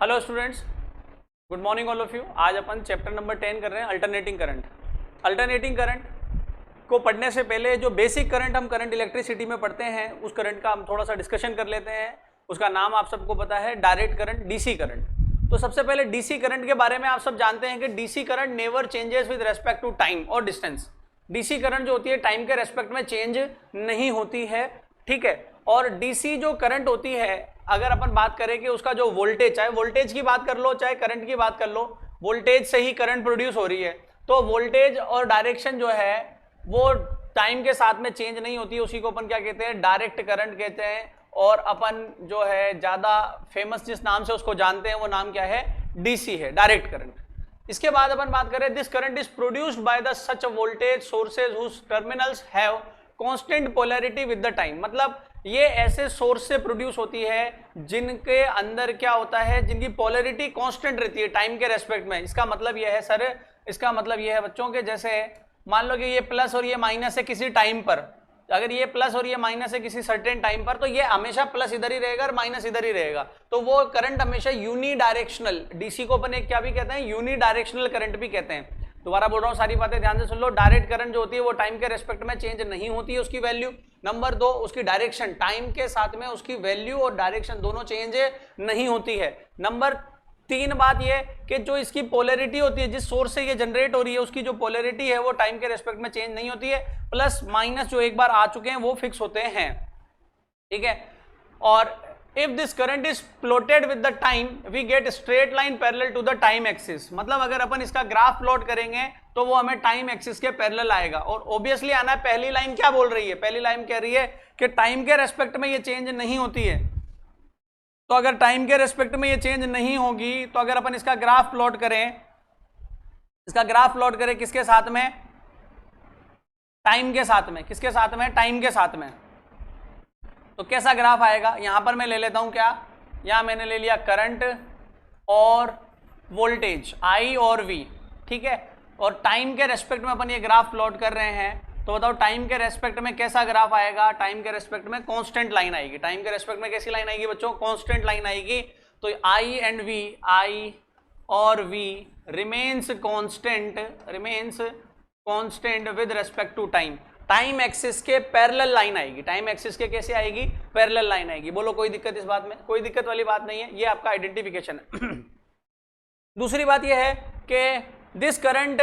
Hello students, good morning all of you. आज अपन chapter number 10 कर रहे हैं अल्टरनेटिंग करंट। अल्टरनेटिंग करंट को पढ़ने से पहले जो बेसिक करंट हम करंट इलेक्ट्रिसिटी में पढ़ते हैं उस करंट का हम थोड़ा सा डिस्कशन कर लेते हैं। उसका नाम आप सबको पता है डायरेक्ट करंट, डीसी करंट। तो सबसे पहले डीसी करंट के बारे में आप सब जानते हैं कि DC current never changes with respect to time और डिस्टेंस। डीसी करंट जो होती है टाइम के रेस्पेक्ट में चेंज नहीं होती है, ठीक है। और डीसी जो करंट होती है, अगर अपन बात करें कि उसका जो वोल्टेज, चाहे वोल्टेज की बात कर लो चाहे करंट की बात कर लो, वोल्टेज से ही करंट प्रोड्यूस हो रही है। तो वोल्टेज और डायरेक्शन जो है वो टाइम के साथ में चेंज नहीं होती है, उसी को अपन क्या कहते हैं, डायरेक्ट करंट कहते हैं। और अपन जो है ज्यादा फेमस जिस नाम से उसको जानते हैं वो नाम क्या है, डीसी है, डायरेक्ट करंट। इसके बाद अपन बात करें, this current is produced by the such voltage sources whose terminals have constant polarity with the time. मतलब ये ऐसे सोर्स से प्रोड्यूस होती है जिनके अंदर क्या होता है, जिनकी पोलैरिटी कांस्टेंट रहती है टाइम के रेस्पेक्ट में। इसका मतलब ये है सर, इसका मतलब ये है बच्चों के, जैसे मान लो कि ये प्लस और ये माइनस है किसी टाइम पर, अगर ये प्लस और ये माइनस है किसी सर्टेन टाइम पर, तो ये हमेशा प्लस इधर ही रहेगा और माइनस इधर ही रहेगा। तो वो करंट हमेशा यूनिडायरेक्शनल, डीसी को अपन एक क्या भी कहते हैं, यूनिडायरेक्शनल करंट भी कहते हैं। दोबारा बोल रहा हूँ, सारी बातें ध्यान से सुन लो। डायरेक्ट करंट जो होती है वो टाइम के रेस्पेक्ट में चेंज नहीं होती है उसकी वैल्यू। नंबर 2, उसकी डायरेक्शन, टाइम के साथ में उसकी वैल्यू और डायरेक्शन दोनों चेंज नहीं होती है। नंबर 3 बात ये कि जो इसकी पोलैरिटी होती है, जिस सोर्स से ये जनरेट हो रही है उसकी जो पोलैरिटी है वो टाइम के रेस्पेक्ट में चेंज नहीं होती है। प्लस माइनस जो एक बार आ चुके हैं वो फिक्स होते हैं, ठीक है। और if this current is plotted with the time we get straight line parallel to the time axis। मतलब अगर अपन इसका ग्राफ प्लॉट करेंगे तो वो हमें टाइम एक्सिस के पैरेलल आएगा। और ऑब्वियसली आना है, पहली लाइन क्या बोल रही है, पहली लाइन कह रही है कि टाइम के रेस्पेक्ट में ये चेंज नहीं होती है। तो अगर टाइम के रेस्पेक्ट में ये चेंज नहीं होगी तो अगर अपन इसका ग्राफ प्लॉट करें, इसका ग्राफ प्लॉट करें किसके साथ में, टाइम के साथ में। किसके साथ में, टाइम के साथ में। तो कैसा ग्राफ आएगा, यहां पर मैं ले लेता हूं क्या, यहां मैंने ले लिया करंट और वोल्टेज I और V, ठीक है। और टाइम के रेस्पेक्ट में अपन ये ग्राफ प्लॉट कर रहे हैं, तो बताओ टाइम के रेस्पेक्ट में कैसा ग्राफ आएगा। टाइम के रेस्पेक्ट में कांस्टेंट लाइन आएगी। टाइम के रेस्पेक्ट में कैसी लाइन आएगी बच्चों, कांस्टेंट लाइन आएगी। तो I एंड V, I और V remains constant with respect to time. Time axis के पैरेलल लाइन आएगी। टाइम एक्सिस के कैसे आएगी, पैरेलल लाइन आएगी। बोलो कोई दिक्कत इस बात में, कोई दिक्कत वाली बात नहीं है, ये आपका आइडेंटिफिकेशन है। दूसरी बात यह है कि this current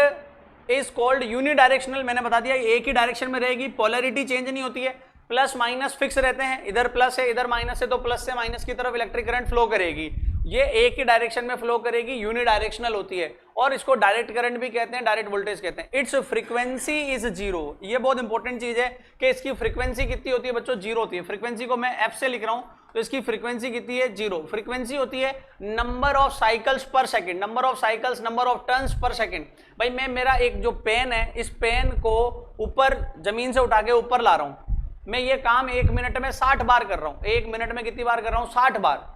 is called unidirectional. मैंने बता दिया एक ही डायरेक्शन में रहेगी, पोलैरिटी चेंज नहीं होती है, प्लस माइनस फिक्स रहते हैं। इधर प्लस है इधर माइनस है, तो प्लस से माइनस की तरफ इलेक्ट्रिक करंट फ्लो करेगी। ये एक ही डायरेक्शन में फ्लो करेगी, यूनिडायरेक्शनल होती है। और इसको डायरेक्ट करंट भी कहते हैं, डायरेक्ट वोल्टेज कहते हैं। It's frequency is zero. ये बहुत इंपॉर्टेंट चीज है कि इसकी फ्रीक्वेंसी कितनी होती है बच्चों, जीरो होती है। फ्रीक्वेंसी को मैं एफ से लिख रहा हूं, तो इसकी फ्रीक्वेंसी कितनी है, जीरो। फ्रीक्वेंसी होती है नंबर ऑफ साइकिल्स पर second, number of cycles, number of turns per second. भाई मैं, मेरा एक जो पेन है, इस पेन को ऊपर जमीन से उठा के ऊपर ला रहा हूं, मैं ये काम 1 मिनट में 60 बार कर रहा हूं। 1 मिनट में कितनी बार कर रहा हूं, 60 बार।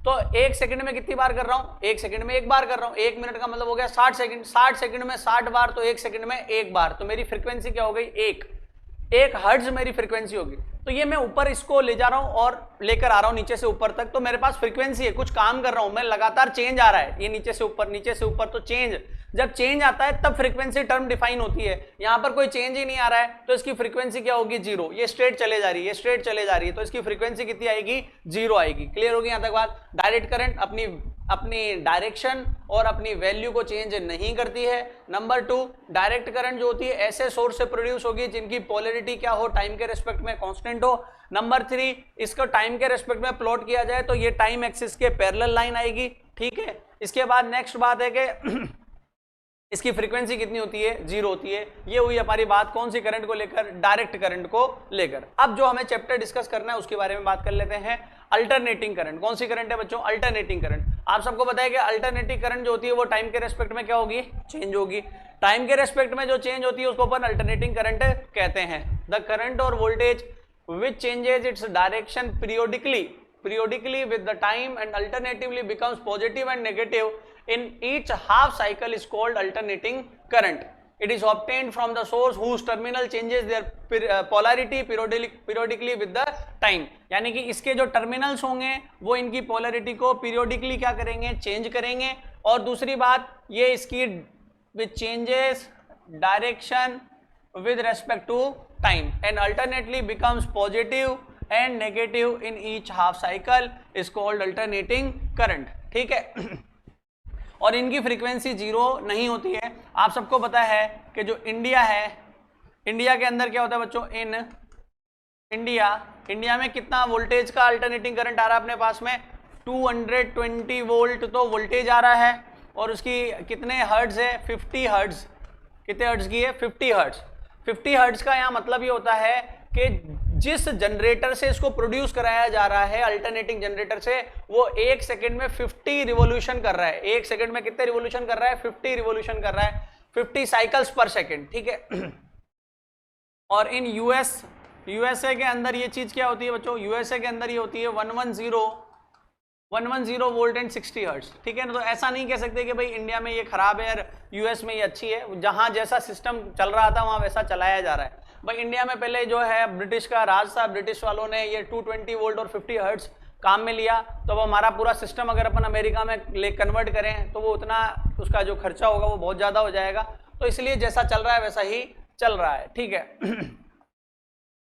तो 1 सेकंड में कितनी बार कर रहा हूं, 1 सेकंड में 1 बार कर रहा हूं। 1 मिनट का मतलब हो गया 60 सेकंड। 60 सेकंड में 60 बार, तो 1 सेकंड में 1 बार। तो मेरी फ्रीक्वेंसी क्या हो गई, 1 हर्ट्ज मेरी फ्रीक्वेंसी होगी। तो ये मैं ऊपर इसको ले जा रहा हूं और लेकर आ रहा हूं नीचे से ऊपर तक, तो मेरे पास फ्रीक्वेंसी है, कुछ काम कर रहा हूं मैं, लगातार चेंज आ रहा है, ये नीचे से ऊपर नीचे से ऊपर। तो चेंज, जब चेंज आता है तब फ्रीक्वेंसी टर्म डिफाइन होती है। यहां पर कोई चेंज ही नहीं आ रहा है, तो इसकी फ्रीक्वेंसी क्या होगी, जीरो। ये स्ट्रेट चले जा रही है, ये स्ट्रेट चले जा रही है, तो इसकी फ्रीक्वेंसी कितनी आएगी, जीरो आएगी। क्लियर होगी यहां तक बात। डायरेक्ट करंट अपनी डायरेक्शन और अपनी वैल्यू को चेंज नहीं करती है। नंबर 2, डायरेक्ट करंट जो होती है ऐसे सोर्स से प्रोड्यूस होगी जिनकी पोलैरिटी क्या हो, टाइम के रेस्पेक्ट में कांस्टेंट हो। नंबर 3, इसको टाइम के रेस्पेक्ट में प्लॉट किया जाए तो ये टाइम एक्सिस के पैरेलल लाइन आएगी, ठीक है। इसके बाद नेक्स्ट बात है कि इसकी फ्रीक्वेंसी कितनी होती है, जीरो होती है। ये हुई हमारी बात कौन सी करंट को लेकर, डायरेक्ट करंट को लेकर। अब जो हमें चैप्टर डिस्कस करना है उसके बारे में बात कर लेते हैं, अल्टरनेटिंग करंट। कौन सी करंट है बच्चों, अल्टरनेटिंग करंट। आप सबको पता है कि अल्टरनेटिंग करंट जो होती है वो टाइम के रेस्पेक्ट में क्या होगी, चेंज होगी। टाइम के रेस्पेक्ट में जो चेंज होती है उसको अपन अल्टरनेटिंग करंट कहते हैं। द करंट और voltage which changes its direction periodically with the time and alternatively becomes positive and negative in each half cycle is called alternating current. It is obtained from the source whose terminal changes their polarity periodically with the time. यानी कि इसके जो terminals होंगे वो इनकी polarity को periodically क्या करेंगे, चेंज करेंगे. और दूसरी बात, ये इसकी विच changes direction with respect to time and alternately becomes positive and negative in each half cycle is called alternating current. ठीक है. और इनकी फ्रीक्वेंसी जीरो नहीं होती है. आप सबको पता है कि जो इंडिया है, इंडिया के अंदर क्या होता है बच्चों, इन इंडिया में कितना वोल्टेज का अल्टरनेटिंग करंट आ रहा है अपने पास में, 220 वोल्ट तो वोल्टेज आ रहा है. और उसकी कितने हर्ट्ज है, 50 हर्ट्ज. कितने हर्ट्ज की है, 50 हर्ट्ज. 50 हर्ट्ज का यहाँ मतलब ये होता है कि जिस जनरेटर से इसको प्रोड्यूस कराया जा रहा है, अल्टरनेटिंग जनरेटर से, वो 1 सेकंड में 50 रिवॉल्यूशन कर रहा है. 1 सेकंड में कितने रिवॉल्यूशन कर रहा है, 50 रिवॉल्यूशन कर रहा है, 50 साइकिल्स पर सेकंड. ठीक है. और इन यूएसए के अंदर ये चीज क्या होती है बच्चों, यूएसए के अंदर ये होती है 110 वोल्ट एंड 60 हर्ट्ज. ठीक है ना. तो ऐसा नहीं कह सकते कि भाई इंडिया में ये खराब है और यूएस में ये अच्छी है. जहां जैसा सिस्टम चल रहा था वहां वैसा चलाया जा रहा है. भाई इंडिया में पहले जो है ब्रिटिश का राज था, ब्रिटिश वालों ने ये 220 वोल्ट और 50 हर्ट्ज काम में लिया. तो अब हमारा पूरा सिस्टम अगर अपन अमेरिका में कन्वर्ट करें तो वो उतना उसका जो खर्चा होगा वो बहुत ज़्यादा हो जाएगा. तो इसलिए जैसा चल रहा है वैसा ही चल रहा है. ठीक है.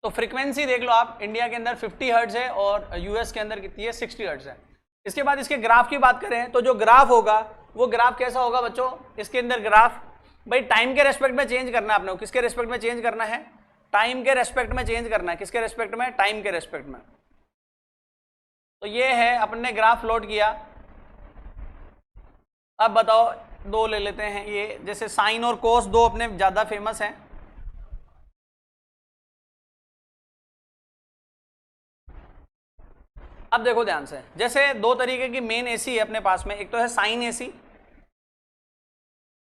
तो फ्रीक्वेंसी देख लो आप, इंडिया के अंदर 50 हर्ट्ज है और यूएस के अंदर कितनी है, 60 हर्ट्ज है. इसके बाद इसके ग्राफ की बात करें तो जो ग्राफ होगा वो ग्राफ कैसा होगा बच्चों, इसके अंदर ग्राफ भाई टाइम के रेस्पेक्ट में चेंज करना है आपने. किसके रेस्पेक्ट में चेंज करना है, टाइम के रेस्पेक्ट में चेंज करना है. किसके रेस्पेक्ट में, टाइम के रेस्पेक्ट में. तो ये है अपने ग्राफ प्लॉट किया. अब बताओ, दो ले लेते हैं ये, जैसे साइन और कोस दो अपने ज्यादा फेमस हैं. अब देखो ध्यान से, जैसे दो तरीके की मेन एसी है अपने पास में. एक तो है sine AC.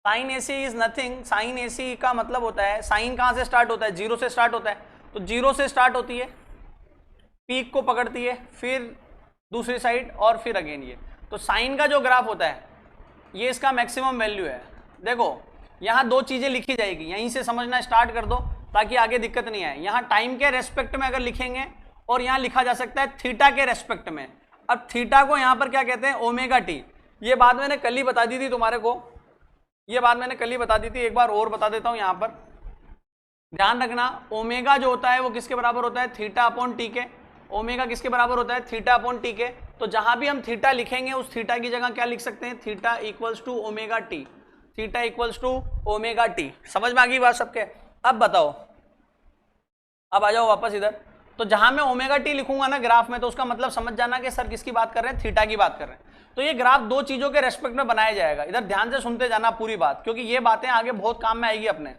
Sine AC is nothing, sine AC का मतलब होता है, साइन कहां से स्टार्ट होता है, जीरो से स्टार्ट होता है. तो जीरो से स्टार्ट होती है, पीक को पकड़ती है, फिर दूसरी साइड और फिर अगेन ये. तो साइन का जो ग्राफ होता है ये इसका मैक्सिमम वैल्यू है. देखो यहाँ दो चीजें लिखी जाएगी, यहीं से समझना स्टार्ट कर दो ताकि आगे दिक्कत नहीं आए. यहाँ टाइम के रेस्पेक्ट में अगर लिखेंगे और यहाँ लिखा जा सकता है थीटा के रेस्पेक्ट में. अब थीटा को यहाँ पर क्या कहते हैं, ओमेगा टी. ये बात मैंने कल ही बता दी थी तुम्हारे को, ये बात मैंने कल ही बता दी थी, एक बार और बता देता हूँ. यहाँ पर ध्यान रखना, ओमेगा जो होता है वो किसके बराबर होता है, थीटा अपॉन टी के. ओमेगा किसके बराबर होता है, थीटा अपॉन टी के. तो जहां भी हम थीटा लिखेंगे उस थीटा की जगह क्या लिख सकते हैं, theta equals to omega t. Theta equals to omega t. समझ में आ गई बात सबके. अब बताओ, अब आ जाओ वापस इधर. तो जहां मैं ओमेगा टी लिखूंगा ना ग्राफ में, तो उसका मतलब समझ जाना कि सर किसकी बात कर रहे हैं, थीटा की बात कर रहे हैं. तो ये ग्राफ दो चीजों के रेस्पेक्ट में बनाया जाएगा. इधर ध्यान से सुनते जाना पूरी बात, क्योंकि ये बातें आगे बहुत काम में आएगी अपने.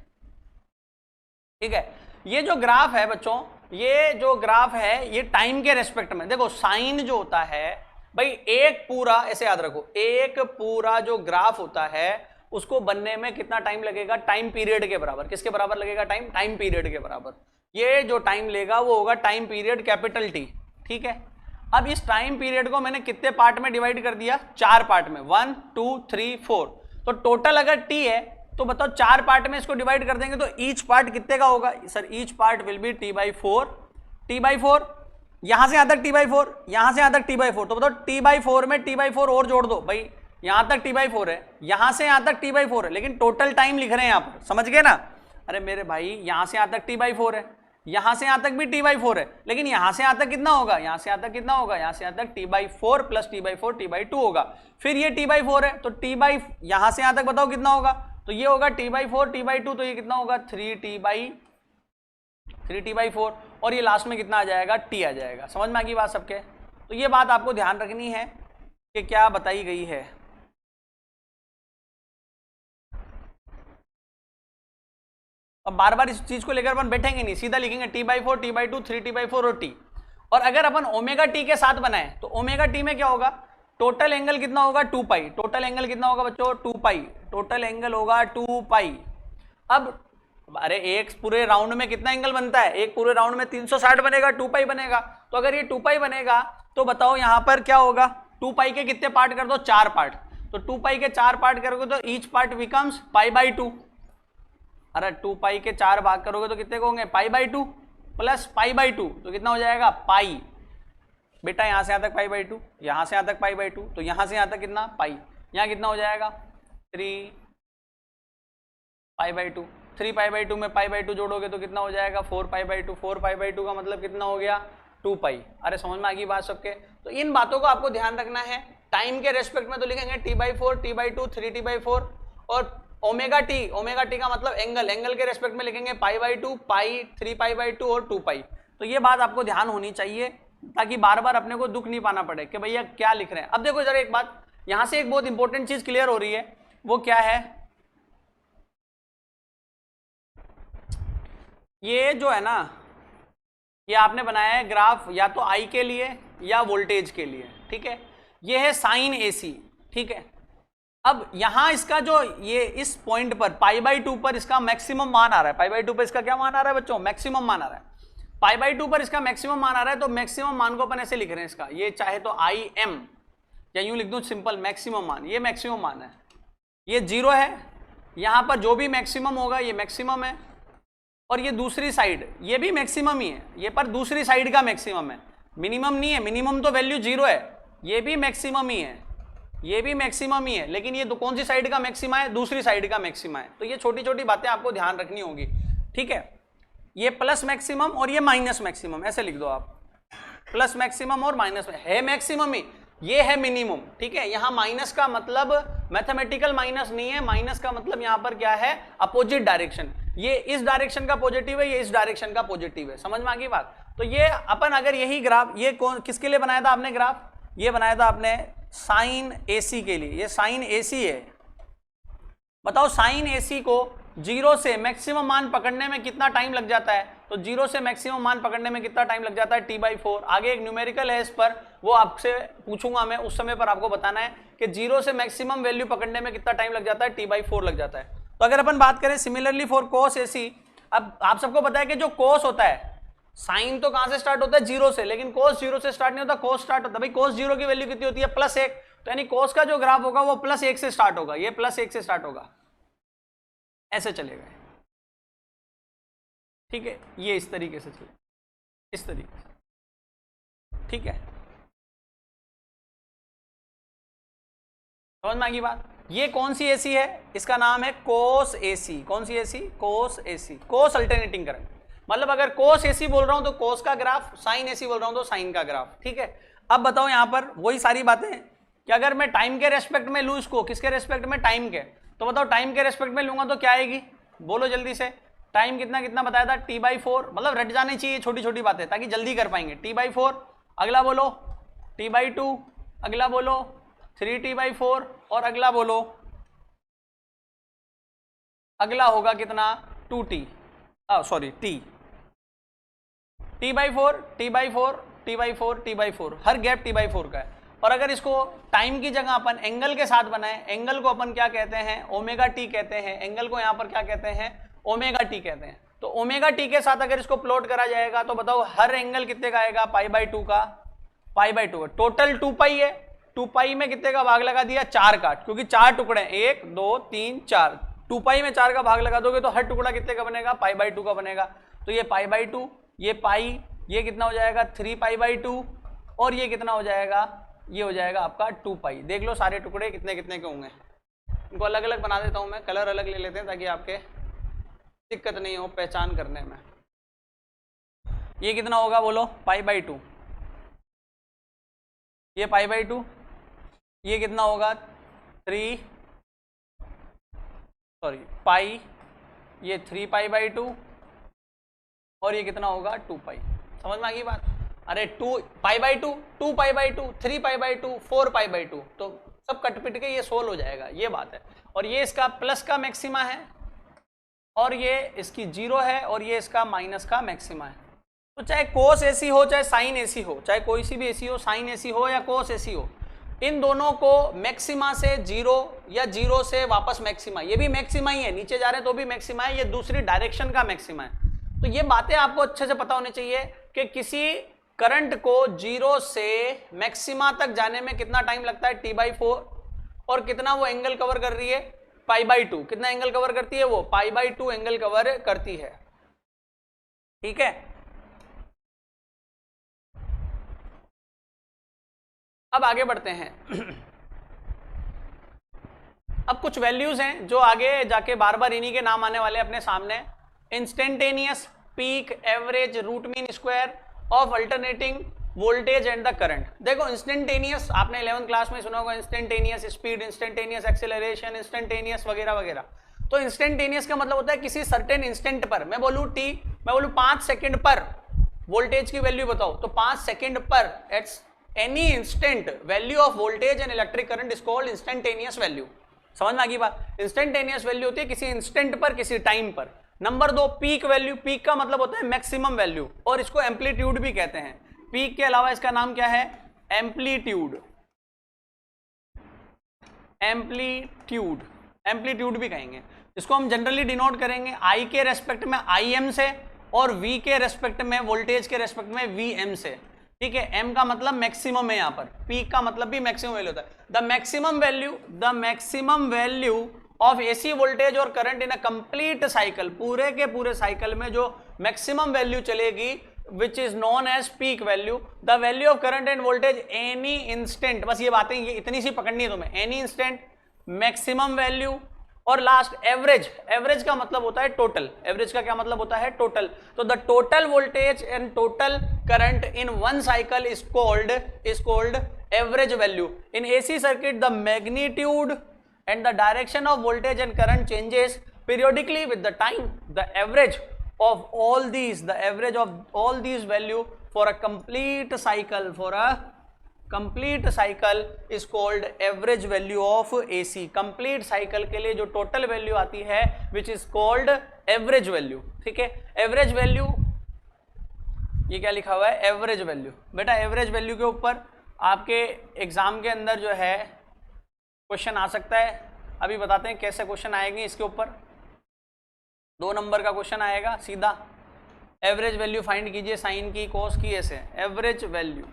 ठीक है. ये जो ग्राफ है बच्चों, ये जो ग्राफ है ये टाइम के रेस्पेक्ट में. देखो साइन जो होता है भाई, एक पूरा ऐसे याद रखो, एक पूरा जो ग्राफ होता है उसको बनने में कितना टाइम लगेगा, टाइम पीरियड के बराबर. किसके बराबर लगेगा, टाइम पीरियड के बराबर. ये जो टाइम लेगा वो होगा टाइम पीरियड कैपिटल टी. ठीक है. अब इस टाइम पीरियड को मैंने कितने पार्ट में डिवाइड कर दिया, 4 पार्ट में, 1 2 3 4. तो टोटल अगर टी है तो बताओ 4 पार्ट में इसको डिवाइड कर देंगे तो ईच पार्ट कितने का होगा, sir each part will be t/4. t/4 यहां से यहां तक t/4, यहां से यहां तक t/4. तो बताओ t/4 में t/4 और जोड़ दो भाई. यहां तक t/4 है, यहां से यहां तक t/4 है, लेकिन टोटल टाइम लिख रहे हैं यहां पर. समझ गए ना. अरे मेरे भाई यहां से यहां तक t/4 है, यहां से यहां तक भी t/4 है, लेकिन यहां से यहां तक कितना होगा, यहां से यहां तक कितना होगा, यहां से यहां तक t/4 प्लस t/4 t/2 होगा. फिर ये t/4 है तो यहां से यहां तक बताओ कितना होगा. तो ये होगा t/4 t/2. तो ये कितना होगा 3t/4. और ये लास्ट में कितना आ जाएगा, t आ जाएगा. समझ में आ गई बात सबके. तो ये बात आपको ध्यान रखनी है कि क्या बताई गई है. अब बार बार इस चीज को लेकर अपन बैठेंगे नहीं, सीधा लिखेंगे t/4 t/2 3t/4 और t. और अगर अपन ओमेगा टी के साथ बनाए तो ओमेगा टी में क्या होगा, टोटल एंगल कितना होगा 2π. टोटल एंगल कितना होगा बच्चों, 2π. टोटल एंगल होगा 2π. अब अरे एक पूरे राउंड में कितना एंगल बनता है, एक पूरे राउंड में 360 बनेगा, 2π बनेगा. तो अगर ये 2π बनेगा तो बताओ यहां पर क्या होगा, 2π के कितने पार्ट कर दो, 4 पार्ट. तो 2π के 4 पार्ट करोगे तो ईच पार्ट बिकम्स π/2. अरे 2 पाई के 4 भाग करोगे तो कितने को होंगे, π/2 प्लस π/2 तो कितना हो जाएगा पाई। बेटा यहां से यहां तक π/2, यहां से यहां तक π/2, तो यहां से यहां तक कितना पाई, यहां कितना हो जाएगा 3 π/2। 3 π/2 में π/2 जोड़ोगे तो कितना हो जाएगा 4 π/2। 4 π/2 का मतलब कितना हो गया 2 पाई। अरे समझ में आ गई बात सबके। तो इन बातों को आपको ध्यान रखना है। टाइम के रेस्पेक्ट में तो लिखेंगे t/4, t/2, 3t/4 और ओमेगा टी का मतलब एंगल, एंगल के रेस्पेक्ट में लिखेंगे π/2, पाई, 3 π/2 और 2 पाई। तो ये बात आपको ध्यान होनी चाहिए ताकि बार बार अपने को दुख नहीं पाना पड़े कि भैया क्या लिख रहे हैं। अब देखो जरा एक बात, यहां से एक बहुत इंपॉर्टेंट चीज क्लियर हो रही है, वो क्या है, ये जो है ना, ये आपने बनाया है ग्राफ या तो आई के लिए या वोल्टेज के लिए, ठीक है। ये है साइन AC, ठीक है। अब यहां इसका जो ये इस पॉइंट पर π/2 पर इसका मैक्सिमम मान आ रहा है, π/2 पर इसका क्या मान आ रहा है बच्चों, मैक्सिमम मान आ रहा है। π/2 पर इसका मैक्सिमम मान आ रहा है, तो मैक्सिमम मान को अपन ऐसे लिख रहे हैं इसका, ये चाहे तो IM या यूं लिख दूं सिंपल मैक्सिमम मान, ये मैक्सिमम मान है, ये 0 है। यहां पर जो भी मैक्सिमम होगा ये मैक्सिमम है, और ये दूसरी साइड ये भी मैक्सिमम ही है, ये पर दूसरी साइड का मैक्सिमम है, मिनिमम नहीं है, मिनिमम तो वैल्यू 0 है, ये भी मैक्सिमम ही है, ये भी मैक्सिमम ही है, लेकिन ये कौन सी साइड का मैक्सिमा है, दूसरी साइड का मैक्सिमा है। तो ये छोटी छोटी बातें आपको ध्यान रखनी होगी, ठीक है। ये प्लस मैक्सिमम और ये माइनस मैक्सिमम, ऐसे लिख दो आप, प्लस मैक्सिमम और माइनस है मैक्सिमम ही, ये है मिनिमम, ठीक है। यहां माइनस का मतलब मैथमेटिकल माइनस नहीं है, माइनस का मतलब यहां पर क्या है, अपोजिट डायरेक्शन, ये इस डायरेक्शन का पॉजिटिव है, ये इस डायरेक्शन का पॉजिटिव है, समझ में आ गई बात। तो ये अपन अगर यही ग्राफ, ये कौन किसके लिए बनाया था आपने ग्राफ, ये बनाया था आपने साइन AC के लिए, ये साइन AC है। बताओ साइन AC को 0 से मैक्सिमम मान पकड़ने में कितना टाइम लग जाता है, तो 0 से मैक्सिमम मान पकड़ने में कितना टाइम लग जाता है t/4। आगे एक न्यूमेरिकल है इस पर, वो आपसे पूछूंगा मैं, उस समय पर आपको बताना है कि 0 से मैक्सिमम वैल्यू पकड़ने में कितना टाइम लग जाता है, t/4 लग जाता है। तो अगर अपन बात करें सिमिलरली फॉर cos AC, अब आप सबको पता है कि जो cos होता है, साइन तो कहां से स्टार्ट होता है 0 से, लेकिन cos 0 से स्टार्ट नहीं होता, cos स्टार्ट होता है। भाई cos 0 की वैल्यू कितनी होती है +1, तो यानी cos का जो ग्राफ होगा वो +1 से स्टार्ट होगा, ये +1 से स्टार्ट होगा, ऐसे चलेगा, ठीक है। ये इस तरीके से चले, इस तरीके से, ठीक है। समझ में आ गई बात। ये कौन सी AC है, इसका नाम है cos AC। कौन सी AC, cos AC, cos alternating current, मतलब अगर cos AC बोल रहा हूं तो cos का ग्राफ, साइन AC बोल रहा हूं तो साइन का ग्राफ, ठीक है। अब बताओ यहां पर वही सारी बातें कि अगर मैं टाइम के रेस्पेक्ट में लूं इसको, किसके रेस्पेक्ट में, टाइम के, तो बताओ टाइम के रेस्पेक्ट में लूंगा तो क्या आएगी, बोलो जल्दी से। टाइम कितना कितना बताया था t/4, मतलब रट जाने चाहिए छोटी छोटी बातें ताकि जल्दी कर पाएंगे। t/4, अगला बोलो t/2, अगला बोलो 3t/4 और अगला बोलो, अगला होगा कितना 2t, sorry t, t/4 t/4 t/4 t/4, हर गैप t/4 का है। और अगर इसको टाइम की जगह अपन एंगल के साथ बनाए, एंगल को अपन क्या कहते हैं, ओमेगा टी कहते हैं, एंगल को यहां पर क्या कहते हैं, ओमेगा टी कहते हैं। तो ओमेगा टी के साथ अगर इसको प्लॉट करा जाएगा तो बताओ हर एंगल कितने का आएगा, π/2 का, π/2 टोटल 2 पाई है, 2 पाई में कितने का भाग लगा दिया, 4 का, क्योंकि 4 टुकड़े, 1 2 3 4, 2 पाई में 4 का भाग लगा दोगे तो हर टुकड़ा कितने का बनेगा, π/2 का बनेगा। तो ये π/2, ये पाई, ये कितना हो जाएगा 3 π/2, और ये कितना हो जाएगा, ये हो जाएगा आपका 2 पाई। देख लो सारे टुकड़े कितने कितने के होंगे, इनको अलग अलग बना देता हूं मैं, कलर अलग ले लेते हैं ताकि आपके दिक्कत नहीं हो पहचान करने में। ये कितना होगा बोलो, π/2, ये π/2, ये कितना होगा 3 पाई, ये 3 π/2, और ये कितना होगा 2 पाई। समझ में आ गई बात। अरे 2 π/2, 2 π/2, 3 π/2, 4 π/2, तो सब कट पिट के ये सोल्व हो जाएगा, ये बात है। और ये इसका प्लस का मैक्सिमा है, और ये इसकी 0 है, और ये इसका माइनस का मैक्सिमा है। तो चाहे cos AC हो चाहे साइन AC हो, चाहे कोई सी भी AC हो, साइन AC हो या cos AC हो, इन दोनों को मैक्सिमा से 0 या 0 से वापस मैक्सिमा, ये भी मैक्सिमा ही है, नीचे जा रहे हैं तो भी मैक्सिमा है, ये दूसरी डायरेक्शन का मैक्सिमा है। तो ये बातें आपको अच्छे से पता होनी चाहिए कि किसी करंट को 0 से मैक्सिमा तक जाने में कितना टाइम लगता है, t/4, और कितना वो एंगल कवर कर रही है, π/2 कितना एंगल कवर करती है वो, π/2 एंगल कवर करती है। ठीक है, अब आगे बढ़ते हैं। अब कुछ वैल्यूज हैं जो आगे जाके बार बार इन्हीं के नाम आने वाले अपने सामने। Instantaneous, peak, average, root mean square of alternating voltage and the current. देखो इंस्टेंटेनियस आपने 11th क्लास में सुना होगा, instantaneous speed, instantaneous acceleration, instantaneous वगैरह वगैरह। तो इंस्टेंटेनियस का मतलब होता है किसी सर्टेन इंस्टेंट पर, मैं बोलूं t, मैं बोलूं 5 सेकंड पर वोल्टेज की वैल्यू बताओ, तो 5 सेकंड पर at any instant value of voltage and electric current is called instantaneous value. समझ में आ गई बात? इंस्टेंटेनियस वैल्यू होती है किसी इंस्टेंट पर, किसी टाइम पर। नंबर 2 पीक वैल्यू, पीक का मतलब होता है मैक्सिमम वैल्यू, और इसको एम्पलीट्यूड भी कहते हैं। पीक के अलावा इसका नाम क्या है? एम्पलीट्यूड, एम्पलीट्यूड, एम्पलीट्यूड भी कहेंगे। इसको हम जनरली डिनोट करेंगे आई के रेस्पेक्ट में Im से, और V के रेस्पेक्ट में, वोल्टेज के रेस्पेक्ट में Vm से। ठीक है, M का मतलब मैक्सिमम है, यहाँ पर पीक का मतलब भी मैक्सिमम वैल्यू होता है। The maximum value of AC voltage और current in a complete cycle, पूरे के पूरे साइकिल में जो मैक्सिमम वैल्यू चलेगी which is known as peak value. The value of current and voltage any instant, बस ये बातें ये इतनी सी पकड़नी है तुम्हें, एनी इंस्टेंट, मैक्सिमम वैल्यू, और लास्ट एवरेज। एवरेज का मतलब होता है टोटल, एवरेज का क्या मतलब होता है? टोटल। तो the total voltage and total current in one cycle is called average value. In AC circuit the magnitude and the direction of voltage and current changes periodically with the time. The average of all these value for a complete cycle is called average value of AC. complete cycle के लिए जो total value आती है which is called average value। ठीक है, average value, ये क्या लिखा हुआ है? average value। बेटा average value के ऊपर आपके एग्जाम के अंदर जो है क्वेश्चन आ सकता है। अभी बताते हैं कैसे क्वेश्चन आएंगे इसके ऊपर। 2 नंबर का क्वेश्चन आएगा सीधा, एवरेज वैल्यू फाइंड कीजिए साइन की, कॉस की, ऐसे एवरेज वैल्यू।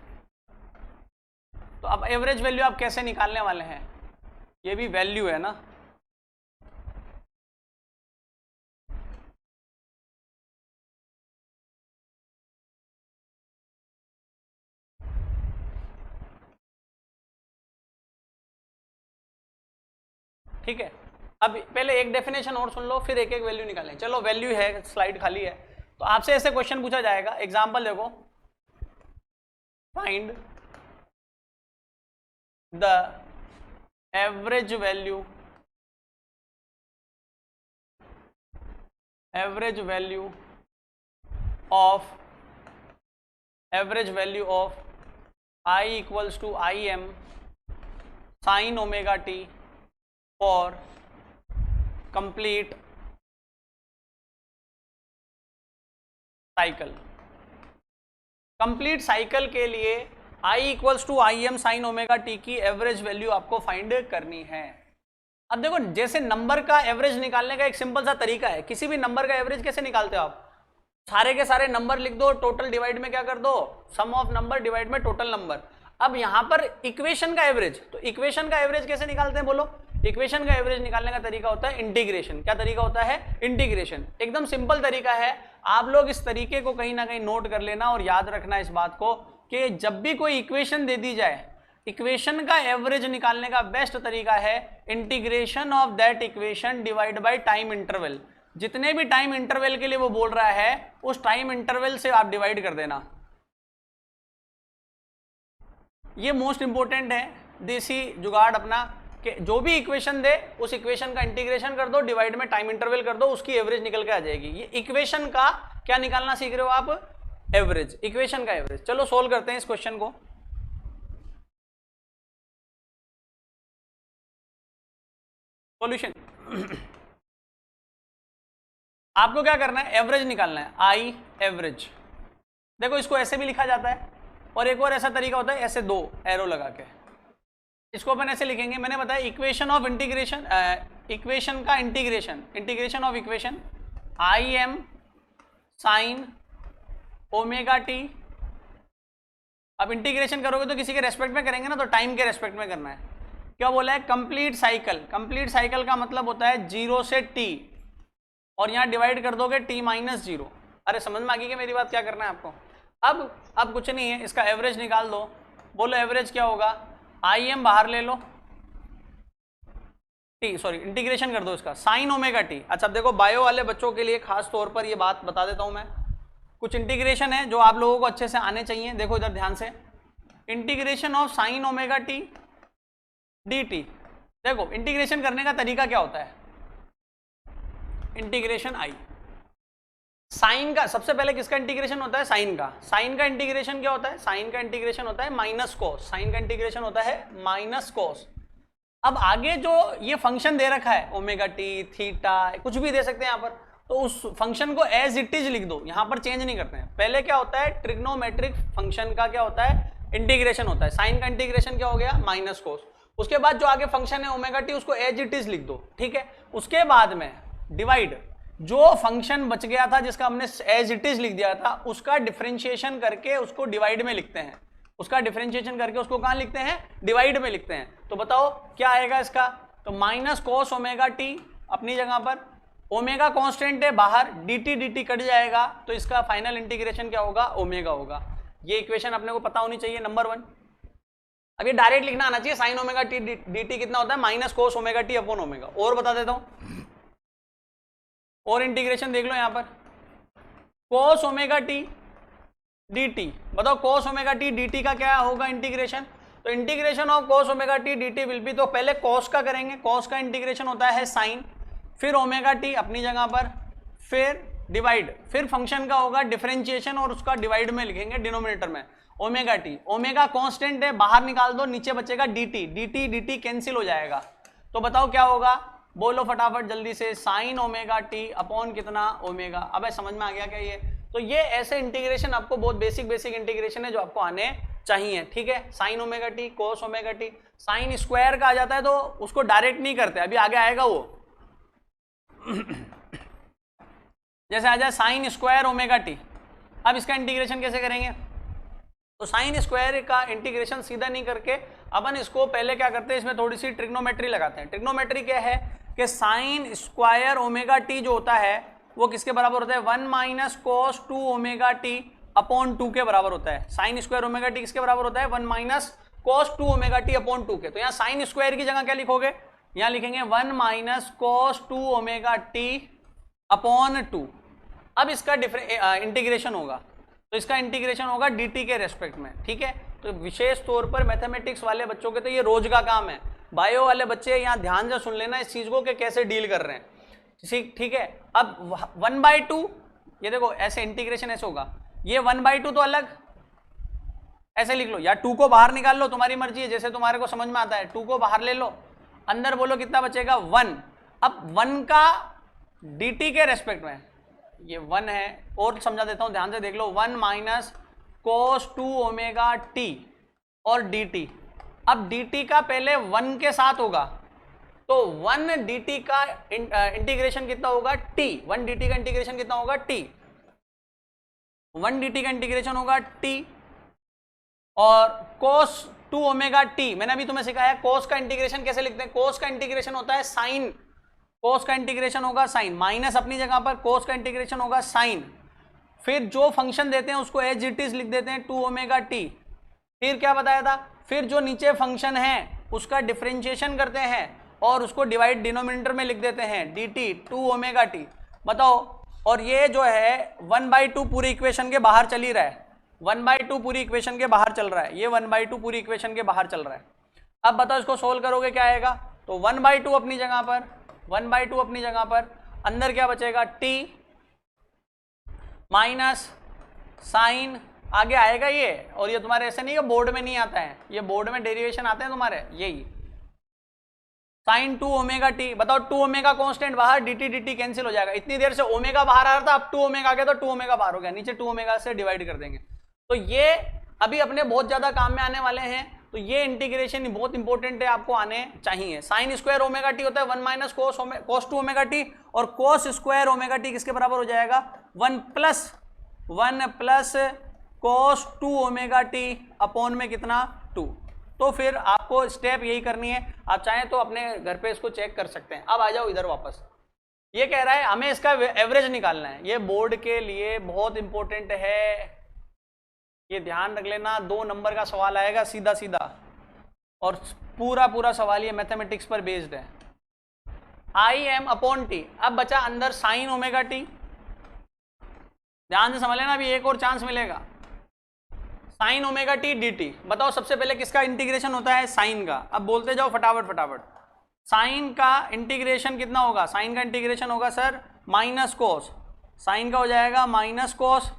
तो अब एवरेज वैल्यू आप कैसे निकालने वाले हैं? ये भी वैल्यू है ना, ठीक है। अब पहले एक डेफिनेशन और सुन लो, फिर एक एक वैल्यू निकालें। चलो वैल्यू है, स्लाइड खाली है, तो आपसे ऐसे क्वेश्चन पूछा जाएगा। एग्जांपल देखो, find the average value of I equals to Im sine omega t for complete cycle. Complete cycle के लिए I equals to Im sine omega t की एवरेज वैल्यू आपको फाइंड करनी है। अब देखो, जैसे नंबर का एवरेज निकालने का एक सिंपल सा तरीका है। किसी भी नंबर का एवरेज कैसे निकालते हो आप? सारे के सारे नंबर लिख दो, टोटल डिवाइड में क्या कर दो? सम ऑफ नंबर डिवाइड में टोटल नंबर। अब यहां पर इक्वेशन का एवरेज, तो इक्वेशन का एवरेज कैसे निकालते हैं बोलो? इक्वेशन का एवरेज निकालने का तरीका होता है इंटीग्रेशन। क्या तरीका होता है? इंटीग्रेशन। एकदम सिंपल तरीका है। आप लोग इस तरीके को कहीं ना कहीं नोट कर लेना और याद रखना इस बात को कि जब भी कोई इक्वेशन दे दी जाए, इक्वेशन का एवरेज निकालने का बेस्ट तरीका है integration of that equation divide by time interval. जितने भी टाइम इंटरवल के लिए वो बोल रहा है, उस टाइम इंटरवल से आप डिवाइड कर देना। ये मोस्ट इंपॉर्टेंट है, देसी जुगाड़ अपना, कि जो भी इक्वेशन दे उस इक्वेशन का इंटीग्रेशन कर दो, डिवाइड में टाइम इंटरवल कर दो, उसकी एवरेज निकल के आ जाएगी। ये इक्वेशन का क्या निकालना सीख रहे हो आप? एवरेज, इक्वेशन का एवरेज। चलो सोल्व करते हैं इस क्वेश्चन को। सॉल्यूशन आपको क्या करना है? एवरेज निकालना है, आई एवरेज। देखो इसको ऐसे भी लिखा जाता है, और एक और ऐसा तरीका होता है, ऐसे 2 एरो लगा के। इसको अपन ऐसे लिखेंगे, मैंने बताया इक्वेशन ऑफ इंटीग्रेशन, इक्वेशन का integration of equation Im sine omega t. अब इंटीग्रेशन करोगे तो किसी के रेस्पेक्ट में करेंगे ना, तो टाइम के रेस्पेक्ट में करना है। क्या बोला है, कंप्लीट साइकिल। कंप्लीट साइकिल का मतलब होता है 0 से t, और यहाँ डिवाइड कर दोगे t माइनस 0। अरे समझ में आ गई क्या मेरी बात, क्या करना है आपको। अब कुछ नहीं है, इसका एवरेज निकाल दो। बोलो एवरेज क्या होगा, im बाहर ले लो, टी सॉरी इंटीग्रेशन कर दो इसका साइन ओमेगा टी। अच्छा अब देखो बायो वाले बच्चों के लिए खास तौर पर ये बात बता देता हूं मैं, कुछ इंटीग्रेशन है जो आप लोगों को अच्छे से आने चाहिए। देखो इधर ध्यान से, integration of sine omega t d T. देखो इंटीग्रेशन करने का तरीका क्या होता है, इंटीग्रेशन आई साइन का, सबसे पहले किसका इंटीग्रेशन होता है, साइन का। साइन का इंटीग्रेशन क्या होता है, साइन का इंटीग्रेशन होता है माइनस कोस, साइन का इंटीग्रेशन होता है माइनस कोस। अब आगे जो ये फंक्शन दे रखा है ओमेगा टी थीटा कुछ भी दे सकते हैं यहाँ पर, तो उस फंक्शन को एज इट इज लिख दो, यहाँ पर चेंज नहीं करते हैं। पहले क्या होता है, ट्रिग्नोमेट्रिक फंक्शन का क्या होता है, इंटीग्रेशन होता है। साइन का इंटीग्रेशन क्या हो गया, माइनस कोस। उसके बाद जो आगे फंक्शन है ओमेगा टी उसको एज इट इज लिख दो, ठीक है। उसके बाद में डिवाइड, जो फंक्शन बच गया था जिसका हमने एज इट इज लिख दिया था उसका डिफरेंशिएशन करके उसको डिवाइड में लिखते हैं, उसका डिफरेंशिएशन करके उसको कहां लिखते हैं, डिवाइड में लिखते हैं। तो बताओ क्या आएगा इसका, तो माइनस कोस ओमेगा टी अपनी जगह पर, ओमेगा कांस्टेंट है बाहर, dt dt कट जाएगा, तो इसका फाइनल इंटीग्रेशन क्या होगा, ओमेगा होगा। ये इक्वेशन अपने को पता होनी चाहिए नंबर 1। अब ये डायरेक्ट लिखना आना चाहिए, साइन ओमेगा टी dt कितना होता है, minus cos omega t upon omega. और बता देता हूं, और इंटीग्रेशन देख लो यहां पर, कोस ओमेगा टी dt, बताओ कोस ओमेगा टी dt का क्या होगा इंटीग्रेशन, तो integration of cos omega T dt will be, तो पहले कोस का करेंगे, कोस का इंटीग्रेशन होता है साइन, फिर ओमेगा टी अपनी जगह पर, फिर डिवाइड, फिर फंक्शन का होगा डिफरेंशिएशन और उसका डिवाइड में लिखेंगे डिनोमिनेटर में ओमेगा टी। ओमेगा कांस्टेंट है बाहर निकाल दो, नीचे बचेगा dt, dt dt कैंसिल हो जाएगा। तो बताओ क्या होगा, बोलो फटाफट जल्दी से, साइन ओमेगा टी अपॉन कितना, ओमेगा। अब समझ में आ गया क्या ये, तो ये ऐसे इंटीग्रेशन आपको बहुत बेसिक इंटीग्रेशन है जो आपको आने चाहिए, ठीक है। साइन ओमेगा टी कोस ओमेगा टी, साइन स्क्वायर का आ जाता है तो उसको डायरेक्ट नहीं करते, अभी आगे आएगा वो जैसे आ जाए साइन स्क्वायर ओमेगा टी। अब इसका इंटीग्रेशन कैसे करेंगे, तो साइन स्क्वायर का इंटीग्रेशन सीधा नहीं करके अपन इसको पहले क्या करते हैं, इसमें थोड़ी सी ट्रिग्नोमेट्री लगाते हैं। ट्रिग्नोमेट्री क्या है कि साइन स्क्वायर ओमेगा टी जो होता है वो किसके बराबर होता है, 1 माइनस कोस 2 ओमेगा टी अपॉन 2 के बराबर होता है। साइन स्क्वायर ओमेगा टी किसके बराबर होता है, 1 माइनस कोस 2 ओमेगा टी अपॉन 2 के। तो यहाँ साइन स्क्वायर की जगह क्या लिखोगे, यहाँ लिखेंगे 1 माइनस कोस 2 ओमेगा टी अपॉन 2। अब इसका इंटीग्रेशन होगा, तो इसका इंटीग्रेशन होगा dt के रेस्पेक्ट में, ठीक है। तो विशेष तौर पर मैथमेटिक्स वाले बच्चों के तो ये रोज का काम है। बायो वाले बच्चे यहाँ ध्यान से सुन लेना इस चीज को कि कैसे डील कर रहे हैं, ठीक है। अब 1/2, ये देखो ऐसे इंटीग्रेशन ऐसे होगा, ये 1/2 तो अलग ऐसे लिख लो, या 2 को बाहर निकाल लो, तुम्हारी मर्जी है, जैसे तुम्हारे को समझ में आता है। 2 को बाहर ले लो, अंदर बोलो कितना बचेगा, 1। अब 1 का dt के रेस्पेक्ट में, ये 1 है, और समझा देता हूं ध्यान से देख लो, 1 माइनस कोस 2 ओमेगा टी और dt। अब dt का पहले 1 के साथ होगा, तो 1 dt का इंटीग्रेशन कितना होगा, t। 1 dt का इंटीग्रेशन कितना होगा, t। 1 dt का इंटीग्रेशन होगा t, और cos 2 ओमेगा t, मैंने अभी तुम्हें सिखाया cos का इंटीग्रेशन कैसे लिखते हैं। cos का इंटीग्रेशन होता है साइन, cos का इंटीग्रेशन होगा साइन, माइनस अपनी जगह पर, cos का इंटीग्रेशन होगा साइन, फिर जो फंक्शन देते हैं उसको एज इट इज लिख देते हैं 2 ओमेगा टी। फिर क्या बताया था, फिर जो नीचे फंक्शन है उसका डिफरेंशिएशन करते हैं और उसको डिवाइड डिनोमिनेटर में लिख देते हैं dt 2 ओमेगा टी। बताओ, और ये जो है 1/2 पूरी इक्वेशन के बाहर चल ही रहा है, 1/2 पूरी इक्वेशन के बाहर चल रहा है, ये 1/2 पूरी इक्वेशन के बाहर चल रहा है। अब बताओ इसको सोल्व करोगे क्या आएगा, तो 1/2 अपनी जगह पर, 1/2 अपनी जगह पर, अंदर क्या बचेगा, t माइनस साइन, आगे आएगा ये, और ये तुम्हारे ऐसे नहीं है बोर्ड में नहीं आता है, ये बोर्ड में डेरिवेशन आते हैं तुम्हारे, यही साइन 2 ओमेगा टी। बताओ 2 ओमेगा कांस्टेंट बाहर, dt dt कैंसिल हो जाएगा। इतनी देर से ओमेगा बाहर आ रहा था, अब 2 ओमेगा आ गया तो 2 ओमेगा बाहर हो गया, नीचे 2 ओमेगा से डिवाइड कर देंगे। तो ये अभी अपने बहुत ज्यादा काम में आने वाले हैं, तो ये इंटीग्रेशन बहुत इंपॉर्टेंट है, आपको आने चाहिए। साइन स्क्वायर ओमेगा टी होता है 1 माइनस कोस 2 ओमेगा टी, और कोस स्क्वायर ओमेगा टी किसके बराबर हो जाएगा, 1 प्लस कोस 2 ओमेगा टी अपॉन में कितना, 2। तो फिर आपको स्टेप यही करनी है। आप चाहें तो अपने घर पे इसको चेक कर सकते हैं। अब आ जाओ इधर वापस। ये कह रहा है हमें इसका एवरेज निकालना है। ये बोर्ड के लिए बहुत इंपॉर्टेंट है, ये ध्यान रख लेना। 2 नंबर का सवाल आएगा सीधा सीधा, और पूरा सवाल ये मैथमेटिक्स पर बेस्ड है। आई एम अपॉन टी। अब बचा अंदर साइन ओमेगा टी, ध्यान से समझ लेना, अभी एक और चांस मिलेगा। Sign omega t d T. बताओ सबसे पहले किसका इंटीग्रेशन होता है? साइन का। अब बोलते जाओ फटाफट। साइन का इंटीग्रेशन कितना होगा? साइन का इंटीग्रेशन होगा सर माइनस कोस। साइन का हो जाएगा माइनस कोस,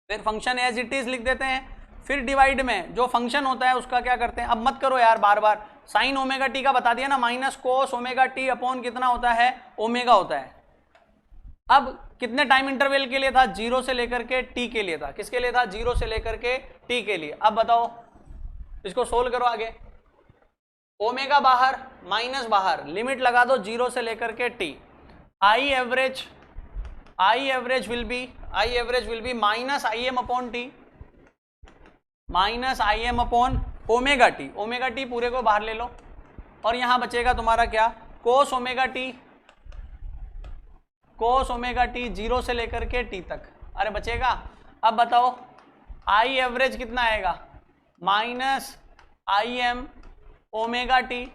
फिर फंक्शन एज इट इज लिख देते हैं। फिर डिवाइड में जो फंक्शन होता है उसका क्या करते हैं? अब मत करो यार बार बार। साइन ओमेगा टी का बता दिया ना, minus cos omega t upon कितना होता है? ओमेगा होता है। अब कितने टाइम इंटरवल के लिए था? 0 से लेकर के t के लिए था। किसके लिए था? 0 से लेकर के t के लिए। अब बताओ इसको सोल्व करो आगे। ओमेगा बाहर माइनस बाहर, लिमिट लगा दो 0 से लेकर के t। I average will be minus I M upon T, minus I M upon omega T. Omega T पूरे को बाहर ले लो, और यहां बचेगा तुम्हारा क्या? कोस ओमेगा टी। कोस ओमेगा टी 0 से लेकर के t तक। अरे बचेगा। अब बताओ आई एवरेज कितना आएगा? Minus I M omega t.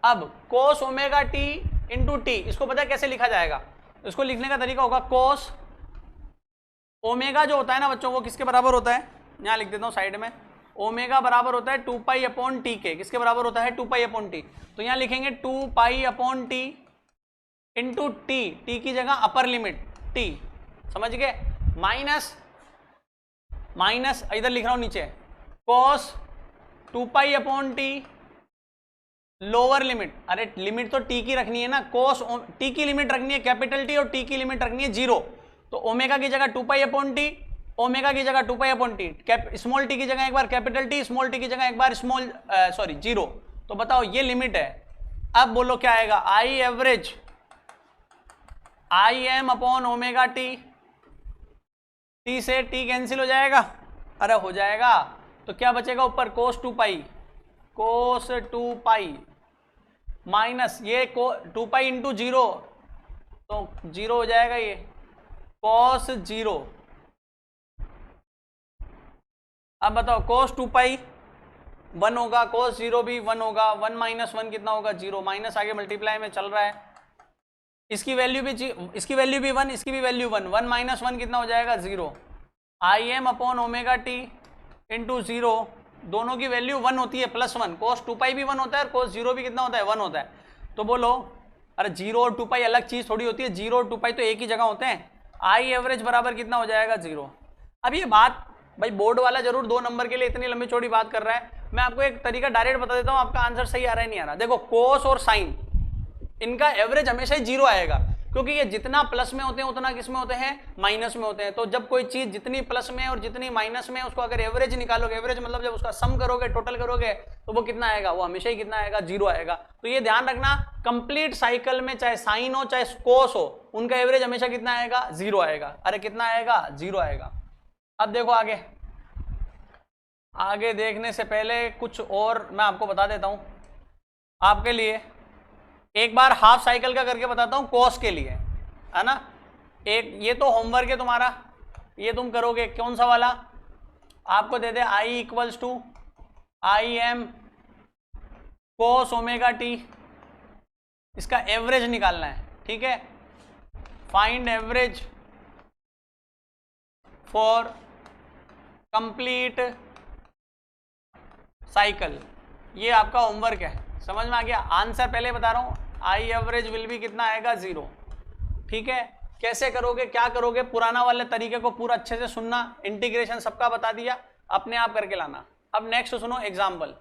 अब cos omega t into t, इसको पता है कैसे लिखा जाएगा? इसको लिखने का तरीका होगा कोस ओमेगा जो होता है ना बच्चों, वो किसके बराबर होता है? यहाँ लिख देता हूँ साइड में। ओमेगा बराबर होता है 2 पाई अपॉन टी के। किसके बराबर होता है? 2 पाई अपॉन टी। तो यहाँ लिखेंगे 2 pi upon T into T, T की जगह अपर लिमिट टी, समझ गए? माइनस इधर लिख रहा हूं नीचे, cos 2 pi upon T lower limit. अरे लिमिट तो टी की रखनी है ना, कॉस टी की लिमिट रखनी है कैपिटल टी और टी की लिमिट रखनी है 0। तो ओमेगा की जगह 2 पाई अपॉन टी, ओमेगा की जगह 2 pi upon T, small T की जगह एक बार कैपिटल टी, स्मॉल टी की जगह एक बार स्मॉल 0। तो बताओ ये लिमिट है। अब बोलो क्या आएगा? I average I M upon omega T. T से टी कैंसिल हो जाएगा? अरे हो जाएगा। तो क्या बचेगा ऊपर? कोस 2 पाई, कोस 2 पाई माइनस ये 2 पाई इंटू 0, तो 0 हो जाएगा ये कोस 0। अब बताओ कोस 2 पाई 1 होगा, कोस 0 भी 1 होगा। 1 माइनस 1 कितना होगा? 0। माइनस आगे मल्टीप्लाई में चल रहा है। इसकी वैल्यू भी 1, इसकी भी वैल्यू 1। 1 माइनस 1 कितना हो जाएगा? 0। आई M upon omega t into 0, दोनों की वैल्यू 1 होती है, +1। कोस 2 पाई भी 1 होता है और कोस 0 भी कितना होता है? 1 होता है। तो बोलो अरे 0 और 2 पाई अलग चीज थोड़ी होती है, 0 और 2 पाई तो एक ही जगह होते हैं। आई एवरेज बराबर कितना हो जाएगा? 0। अब ये बात भाई बोर्ड वाला जरूर 2 नंबर के लिए इतनी लंबी चौड़ी बात कर रहा है, मैं आपको एक तरीका डायरेक्ट बता देता हूं, आपका आंसर सही आ रहा है नहीं आ रहा। देखो कोस और साइन इनका एवरेज हमेशा ही 0 आएगा, क्योंकि ये जितना प्लस में होते हैं उतना किस में होते हैं? माइनस में होते हैं। तो जब कोई चीज जितनी प्लस में और जितनी माइनस में, उसको अगर एवरेज निकालोगे, एवरेज मतलब जब उसका सम करोगे, टोटल करोगे, तो वो कितना आएगा? वो हमेशा ही कितना आएगा? 0 आएगा। तो ये ध्यान रखना, कंप्लीट साइकिल में चाहे साइन हो चाहे कोस हो, उनका एवरेज हमेशा कितना आएगा? 0 आएगा। अरे कितना आएगा? 0 आएगा। अब देखो आगे देखने से पहले कुछ और मैं आपको बता देता हूं आपके लिए। एक बार हाफ साइकिल का करके बताता हूं कोस के लिए, है ना। एक ये तो होमवर्क है तुम्हारा, ये तुम करोगे। कौन सा वाला? आपको दे दे I equals to I M cos omega t, इसका एवरेज निकालना है, ठीक है। Find average for complete cycle, ये आपका होमवर्क है। समझ में आ गया? आंसर पहले बता रहा हूं, आई एवरेज विल बी कितना आएगा? 0, ठीक है। कैसे करोगे, क्या करोगे? पुराना वाले तरीके को पूरा अच्छे से सुनना, इंटीग्रेशन सबका बता दिया, अपने आप करके लाना। अब नेक्स्ट सुनो एग्जाम्पल,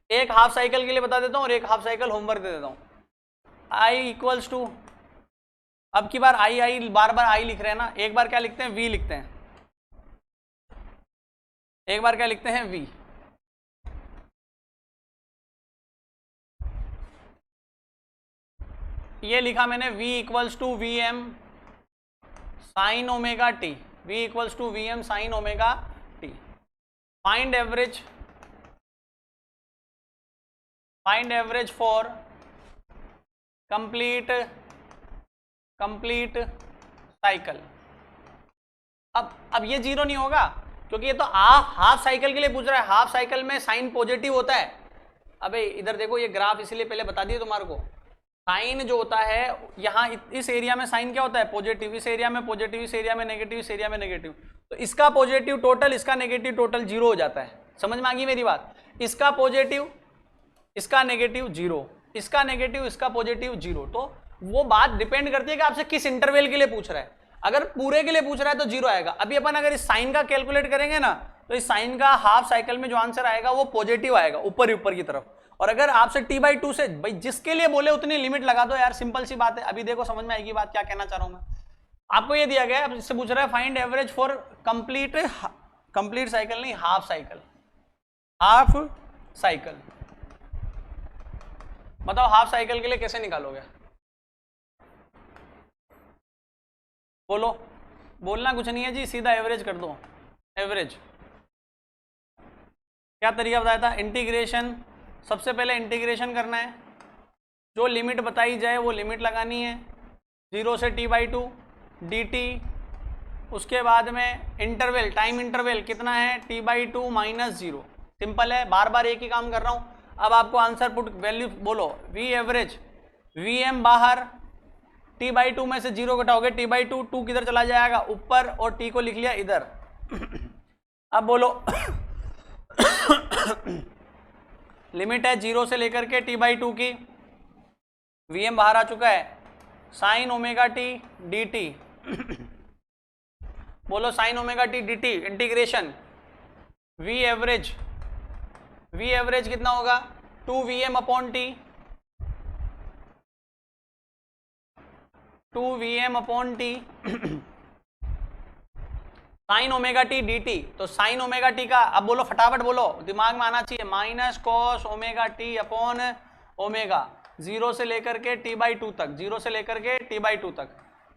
एक हाफ साइकिल के लिए बता देता हूं और एक हाफ साइकिल होमवर्क दे देता हूं। आई इक्वल्स टू, अब की बार आई बार बार आई लिख रहे हैं ना, एक बार क्या लिखते हैं? वी लिखते हैं। एक बार क्या लिखते हैं? वी। ये लिखा मैंने v equals to V m sine omega t, v equals to V m sine omega t. Find average find average for complete cycle. अब ये जीरो नहीं होगा क्योंकि ये तो हाफ साइकिल के लिए पूछ रहा है, हाफ साइकिल में साइन पॉजिटिव होता है। अबे इधर देखो ये ग्राफ इसलिए पहले बता दिए तुम्हारे को, साइन जो होता है यहाँ इस एरिया में साइन क्या होता है पॉजिटिव, इस एरिया में पॉजिटिव, इस एरिया में नेगेटिव, इस एरिया में नेगेटिव, तो इसका पॉजिटिव टोटल इसका नेगेटिव टोटल जीरो हो जाता है। समझ में आ गई मेरी बात? इसका पॉजिटिव इसका नेगेटिव जीरो, इसका नेगेटिव इसका पॉजिटिव जीरो। तो वो बात डिपेंड करती है कि आपसे किस इंटरवल के लिए पूछ रहा है। अगर पूरे के लिए पूछ रहा है तो जीरो आएगा। अभी अपन अगर इस साइन का कैलकुलेट करेंगे ना तो इस साइन का हाफ साइकिल में जो आंसर आएगा वो पॉजिटिव आएगा ऊपर ही ऊपर की तरफ। और अगर आपसे t/2 से भाई जिसके लिए बोले उतनी लिमिट लगा दो यार, सिंपल सी बात है। अभी देखो समझ में आएगी बात क्या कहना चाह रहा हूं मैं। आपको ये दिया गया है, अब इससे पूछ रहा है find average for complete cycle, नहीं हाफ साइकिल, हाफ साइकिल। बताओ हाफ साइकिल के लिए कैसे निकालोगे? बोलो, बोलना कुछ नहीं है जी, सीधा एवरेज कर दो। एवरेज क्या तरीका बताया था? इंटीग्रेशन, सबसे पहले इंटीग्रेशन करना है, जो लिमिट बताई जाए वो लिमिट लगानी है 0 से t/2 dt। उसके बाद में इंटरवल, टाइम इंटरवल कितना है t/2 - 0। सिंपल है, बार बार एक ही काम कर रहा हूं। अब आपको आंसर पुट वैल्यू बोलो, v एवरेज, vm बाहर, t/2 में से 0 घटाओगे t/2, 2 किधर चला जाएगा ऊपर, और t को लिख लिया इधर। अब बोलो लिमिट है 0 से लेकर के t/2 की, vm बाहर आ चुका है, साइन ओमेगा t dt। बोलो sine omega t dt integration v average कितना होगा 2vm/t, 2vm/t sign omega t d T. तो साइन ओमेगा टी का अब बोलो, फटाफट बोलो, दिमाग में आना चाहिए, minus cos omega t upon omega, 0 से लेकर के t/2 तक, 0 से लेकर के t/2 तक।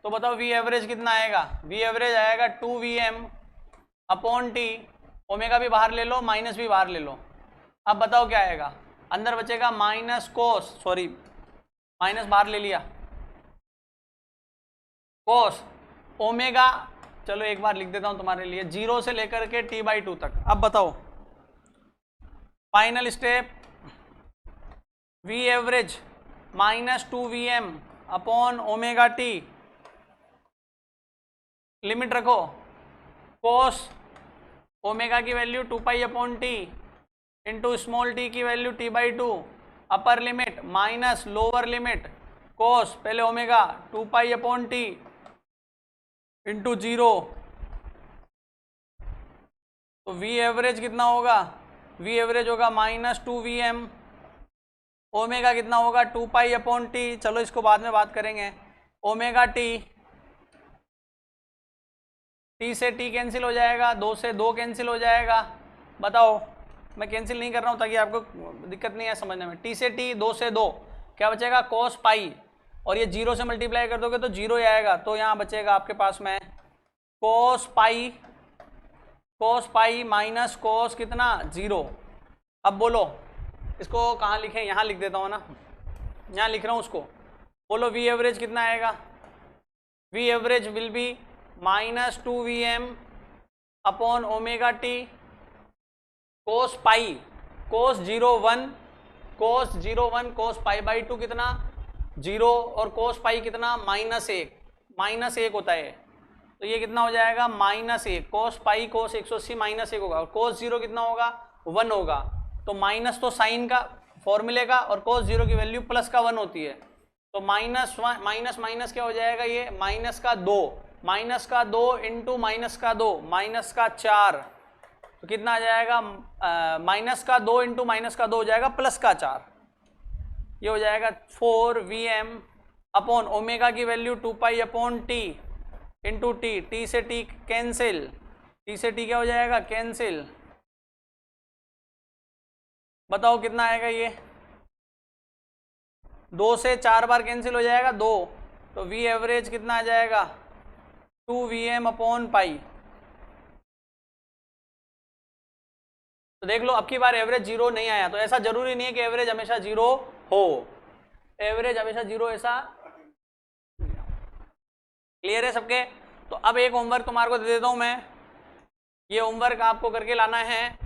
तो बताओ वी एवरेज कितना आएगा? वी एवरेज आएगा 2vm/t, ओमेगा भी बाहर ले लो, माइनस भी बाहर ले लो। अब बताओ क्या आएगा? अंदर बचेगा माइनस कोस, सॉरी माइनस बाहर ले लिया, कोस ओमेगा, चलो एक बार लिख देता हूं तुम्हारे लिए, 0 से लेकर के t/2 तक। अब बताओ final step, v average minus 2vm/t, limit रखो, कोस ओमेगा की value 2π/t into small t की value t/2, upper limit minus lower limit cos पहले ओमेगा 2π/t इंटू 0। तो v एवरेज कितना होगा? v एवरेज होगा माइनस 2vm, ओमेगा कितना होगा 2π/t, चलो इसको बाद में बात करेंगे, ओमेगा t, t से t कैंसिल हो जाएगा, 2 से 2 कैंसिल हो जाएगा। बताओ, मैं कैंसिल नहीं कर रहा हूँ ताकि आपको दिक्कत नहीं है समझने में। t से t, 2 से 2 क्या बचेगा? cos पाई, और ये 0 से मल्टीप्लाई कर दोगे तो 0 ही आएगा, तो यहाँ बचेगा आपके पास में cos पाई माइनस cos कितना 0। अब बोलो इसको कहाँ लिखें? यहाँ लिख देता हूँ ना, यहाँ लिख रहा हूँ उसको। बोलो वी एवरेज कितना आएगा? V average will be minus 2vm/t cos पाई, cos 0 1 cos π/2 कितना 0, और cos पाई कितना -1 होता है, तो ये कितना हो जाएगा -1, cos पाई cos 180 -1 होगा, और cos 0 कितना होगा 1 होगा। तो माइनस तो साइन का फॉर्मूले का, और cos 0 की वैल्यू प्लस का 1 होती है, तो माइनस माइनस क्या हो जाएगा? ये माइनस का 2 इंटू माइनस का 2 माइनस का 4, तो कितना आ जाएगा? माइनस का 2 इंटू माइनस का 2 हो जाएगा प्लस का 4, ये हो जाएगा 4vm/ ओमेगा की वैल्यू 2π/t इंटू t से t कैंसिल, t से t क्या हो जाएगा? कैंसिल। बताओ कितना आएगा? ये 2 से 4 बार कैंसिल हो जाएगा 2, तो v एवरेज कितना आ जाएगा? 2vm/π। तो तो देख लो अब की बार एवरेज 0 नहीं आया, तो ऐसा जरूरी नहीं है कि एवरेज हमेशा 0 हो, एवरेज हमेशा 0 ऐसा क्लियर है सबके। तो अब एक होमवर्क तुम्हारे को दे देता हूं मैं, ये होमवर्क आपको करके लाना है,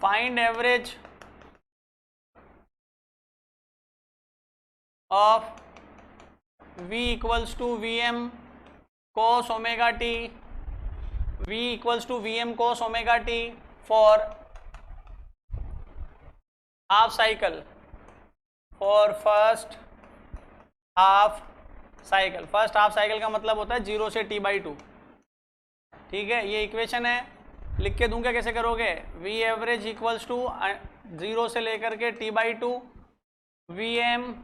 find average of v equals to vm cos omega t, v equals to vm cos omega t for half cycle, for first half cycle. First half cycle का मतलब होता है 0 से t/2, ठीक है। ये इक्वेशन है, लिख के दूंगा कैसे करोगे, v एवरेज इक्वल्स टू 0 से लेकर के t/2 vm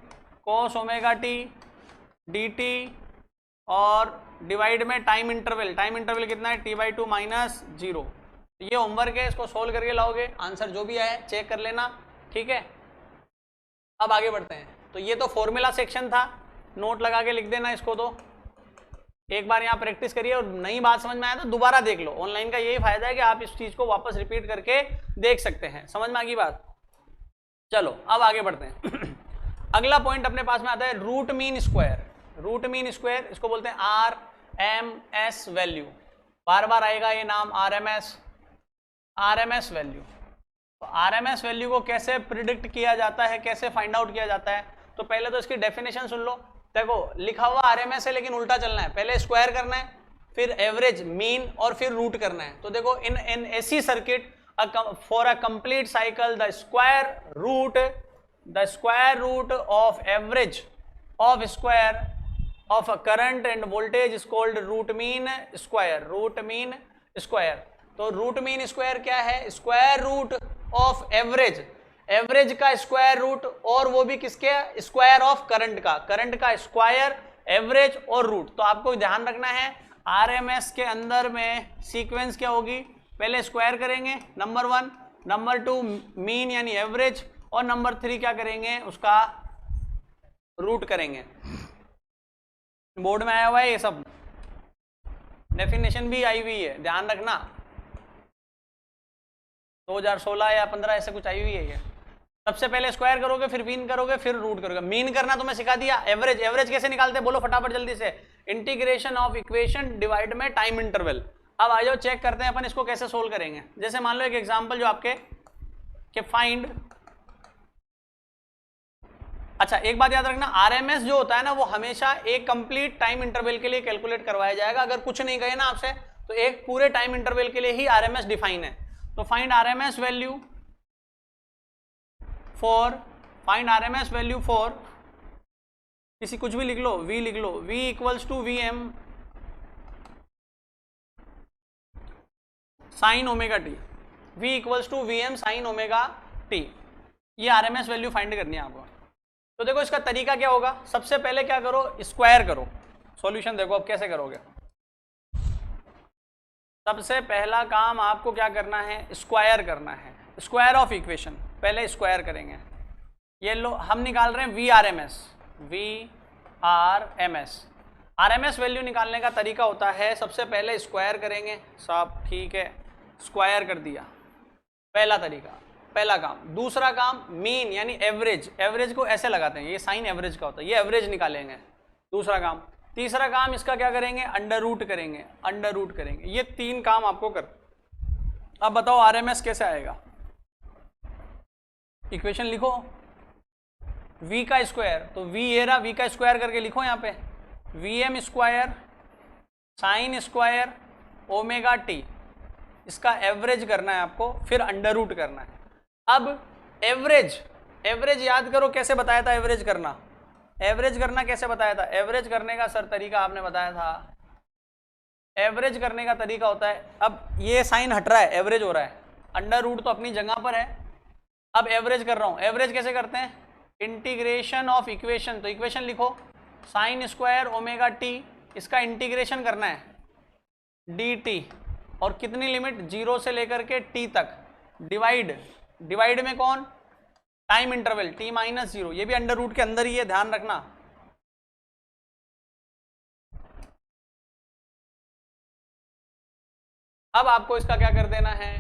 cos omega t dt और डिवाइड में टाइम इंटरवल, टाइम इंटरवल कितना है t/2 माइनस 0। ये होमवर्क है, इसको सोल्व करके लाओगे, आंसर जो भी आए चेक कर लेना, ठीक है। अब आगे बढ़ते हैं। तो ये तो फॉर्मूला सेक्शन था, नोट लगा के लिख देना इसको, तो एक बार यहाँ प्रैक्टिस करिए और नई बात समझ में आया तो दोबारा देख लो। ऑनलाइन का यही फायदा है कि आप इस चीज को वापस रिपीट करके देख सकते हैं। समझ में आ गई बात? चलो अब आगे बढ़ते हैं। अगला पॉइंट अपने पास में आता है root mean square. Root mean square, इसको बोलते हैं RMS वैल्यू, बार बार आएगा ये नाम RMS वैल्यू। तो RMS वैल्यू को कैसे प्रिडिक्ट किया जाता है, कैसे फाइंड आउट किया जाता है, तो पहले तो इसकी डेफिनेशन सुन लो। देखो लिखा हुआ RMS है लेकिन उल्टा चलना है, पहले स्क्वायर करना है, फिर एवरेज, मीन और फिर रूट करना है। तो देखो in AC circuit for a complete cycle the square root of average of square of a current and voltage is called root mean square, root mean square। तो root mean square क्या है, square root of average, average का square root, और वो भी किसके, square of current का, current का स्क्वायर, एवरेज और रूट। तो आपको ध्यान रखना है RMS के अंदर में सीक्वेंस क्या होगी, पहले स्क्वायर करेंगे नंबर 1, नंबर 2 मीन यानी एवरेज, और नंबर 3 क्या करेंगे, उसका रूट करेंगे। बोर्ड में आया हुआ है ये सब, डेफिनेशन भी आई हुई है, ध्यान रखना। 2016 या 15 ऐसे कुछ आई हुई है ये। सबसे पहले स्क्वायर करोगे, फिर मीन करोगे, फिर रूट करोगे। मीन करना तो मैं सिखा दिया, एवरेज, एवरेज कैसे निकालते हैं बोलो फटाफट जल्दी से, इंटीग्रेशन ऑफ इक्वेशन डिवाइड में टाइम इंटरवल। अब आ जाओ चेक करते हैं अपन इसको कैसे सोल्व करेंगे। जैसे मान लो एक एग्जाम्पल जो आपके कि फाइंड, अच्छा एक बात याद रखना, RMS जो होता है ना वो हमेशा एक कंप्लीट टाइम इंटरवल के लिए कैलकुलेट करवाया जाएगा। अगर कुछ नहीं कहे ना आपसे तो एक पूरे टाइम इंटरवल के लिए ही RMS डिफाइन है। तो फाइंड RMS वैल्यू फॉर किसी कुछ भी लिख लो, V लिख लो, V equals to VM sine omega t, V equals to VM sine omega t. ये RMS वैल्यू फाइंड करनी है आपको। तो देखो इसका तरीका क्या होगा, सबसे पहले क्या करो, स्क्वायर करो। सॉल्यूशन देखो अब कैसे करोगे। सबसे पहला काम आपको क्या करना है, स्क्वायर करना है, स्क्वायर ऑफ इक्वेशन, पहले स्क्वायर करेंगे। ये लो हम निकाल रहे हैं VRMS। RMS वैल्यू निकालने का तरीका होता है, सबसे पहले स्क्वायर करेंगे, सब ठीक है, स्क्वायर कर दिया, पहला तरीका, पहला काम। दूसरा काम मीन यानी एवरेज, एवरेज को ऐसे लगाते हैं, ये साइन एवरेज का होता है, ये एवरेज निकालेंगे, दूसरा काम। तीसरा काम इसका क्या करेंगे, अंडर रूट करेंगे, अंडर रूट करेंगे। ये 3 काम आपको कर। अब बताओ RMS कैसे आएगा, इक्वेशन लिखो, V का स्क्वायर, तो V ये रहा, V का स्क्वायर करके लिखो यहाँ पे, VM square sine square omega t, इसका एवरेज करना है आपको, फिर अंडर रूट करना है। अब एवरेज, एवरेज याद करो कैसे बताया था, एवरेज करना, एवरेज करना कैसे बताया था, एवरेज करने का सर तरीका आपने बताया था, एवरेज करने का तरीका होता है, अब ये साइन हट रहा है, एवरेज हो रहा है, अंडर रूट तो अपनी जगह पर है, अब एवरेज कर रहा हूँ। एवरेज कैसे करते हैं, इंटीग्रेशन ऑफ इक्वेशन, तो इक्वेशन लिखो साइन स्क्वायर ओमेगा टी, इसका इंटीग्रेशन करना है dt, और कितनी लिमिट, 0 से लेकर के t तक, डिवाइड, डिवाइड में कौन, टाइम इंटरवल t माइनस 0, ये भी अंडर रूट के अंदर ही है, ध्यान रखना। अब आपको इसका क्या कर देना है,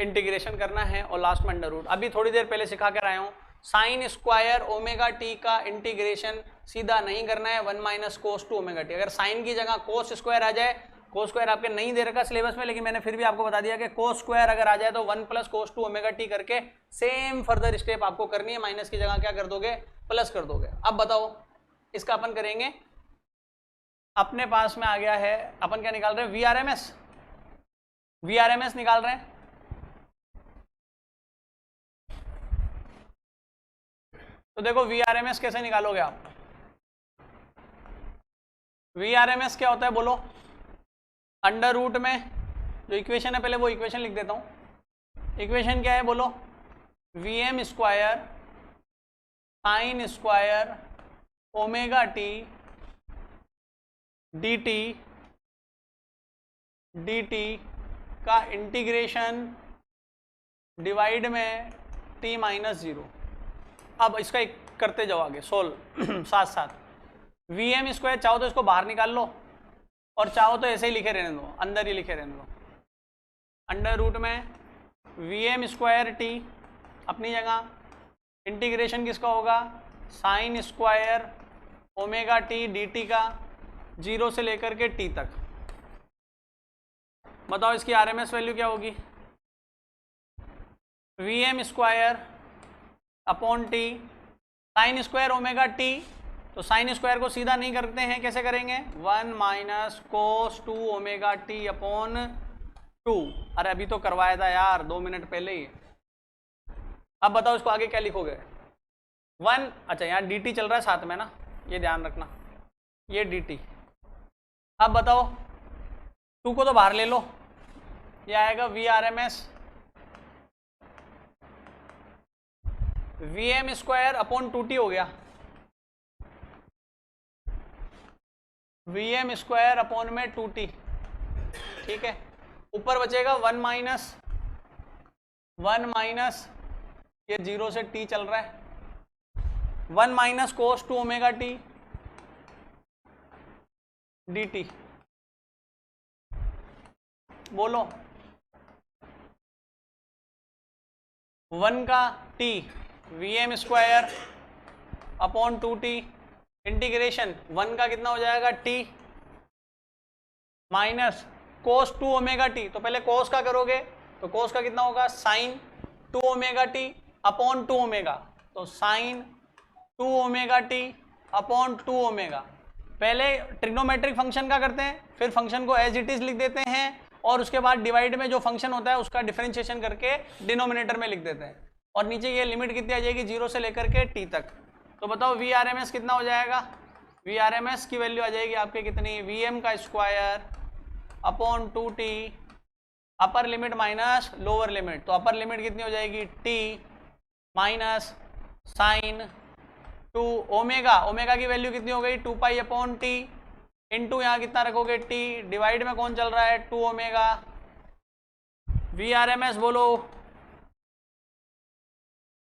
इंटीग्रेशन करना है और लास्ट में अंडर रूट। अभी थोड़ी देर पहले सिखा कर आया हूँ, साइन स्क्वायर ओमेगा टी का इंटीग्रेशन सीधा नहीं करना है 1 minus cos two omega t. अगर साइन की जगह कोस स्क्वायर आ जाए, कोस स्क्वायर आपके नहीं दे रखा सिलेबस में, लेकिन मैंने फिर भी आपको बता दिया कि कोस स्क्वायर अगर आ जाए तो 1 plus cos two omega t करके सेम फर्दर स्टेप आपको करनी है, माइनस की जगह क्या कर दोगे, प्लस कर दोगे। अब बताओ इसका अपन करेंगे, अपने पास में आ गया है, अपन क्या निकाल रहे हैं, वीआरएमएस, वीआरएमएस निकाल रहे हैं। तो देखो वीआरएमएस कैसे निकालोगे आप, वीआरएमएस क्या होता है बोलो, अंडर रूट में जो इक्वेशन है, पहले वो इक्वेशन लिख देता हूं। इक्वेशन क्या है बोलो, V M square sine square omega t d t d t का इंटीग्रेशन डिवाइड में टी माइनस जीरो। अब इसका एक करते जाओ आगे सोल्व साथ साथ। वी एम स्क्वायर चाहो तो इसको बाहर निकाल लो और चाहो तो ऐसे ही लिखे रहने दो, अंदर ही लिखे रहने दो। अंडर रूट में वी एम स्क्वायर टी अपनी जगह, इंटीग्रेशन किसका होगा, sign square omega t d t का 0 से लेकर के टी तक। बताओ इसकी आरएमएस वैल्यू क्या होगी, V M square upon t sine square omega t, तो साइन स्क्वायर को सीधा नहीं करते हैं, कैसे करेंगे, 1 minus cos two omega t upon 2। अरे अभी तो करवाया था यार 2 मिनट पहले ही। अब बताओ इसको आगे क्या लिखोगे, 1, अच्छा यहाँ डी टी चल रहा है साथ में ना, ये ध्यान रखना, ये डी टी। अब बताओ 2 को तो बाहर ले लो, ये आएगा V R M S V M square upon 2t हो गया, वी एम स्क्वायर अपॉन में 2t, ठीक है। ऊपर बचेगा 1 माइनस ये 0 से t चल रहा है, 1 minus cos two omega t d t. बोलो 1 का t V M square upon 2t integration 1 का कितना हो जाएगा t minus cos two omega t. तो पहले कोस का करोगे तो कोस का कितना होगा, sine 2 omega t upon 2 omega, तो sine 2 omega t upon 2 omega. पहले ट्रिग्नोमेट्रिक फंक्शन का करते हैं, फिर फंक्शन को एज इट इज लिख देते हैं और उसके बाद डिवाइड में जो फंक्शन होता है उसका डिफरेंशिएशन करके डिनोमिनेटर में लिख देते हैं। और नीचे ये लिमिट कितनी आ जाएगी, 0 से लेकर के t तक। तो बताओ वी आर एम एस कितना हो जाएगा, वी आर एम एस की वैल्यू आ जाएगी आपके कितनी, वी एम का square upon 2t upper limit minus lower limit, तो अपर लिमिट कितनी हो जाएगी t minus sine 2 omega, omega की वैल्यू कितनी हो गई 2 पाई अपॉन टी इंटू यहाँ कितना रखोगे t, डिवाइड में कौन चल रहा है 2 omega. V R M S बोलो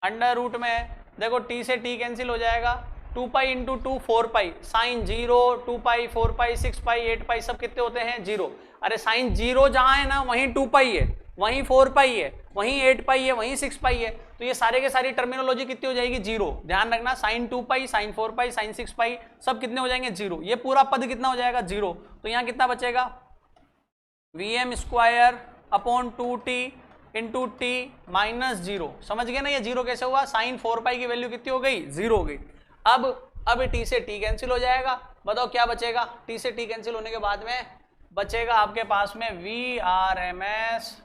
अंडर रूट में देखो t से t कैंसिल हो जाएगा, 2 पाई इंटू 2 4 पाई, साइन 0 2 पाई 4 पाई 6 पाई 8 पाई सब कितने होते हैं 0। अरे साइन 0 जहाँ है ना वहीं 2 पाई है, वहीं 4 पाई है, वहीं 8 पाई है, वहीं 6 पाई है, तो ये सारे के सारी टर्मिनोलॉजी कितनी हो जाएगी 0। ध्यान रखना sine 2 pi sine 4 pi sine 6 pi सब कितने हो जाएंगे 0, ये पूरा पद कितना हो जाएगा 0। तो यहाँ कितना बचेगा V M square upon 2t into t minus 0। समझ गए ना ये 0 कैसे हुआ, साइन 4 पाई की वैल्यू कितनी हो गई 0 हो गई। अब t से t कैंसिल हो जाएगा, बताओ क्या बचेगा, t से t कैंसिल होने के बाद में बचेगा आपके पास में वी आर एम एस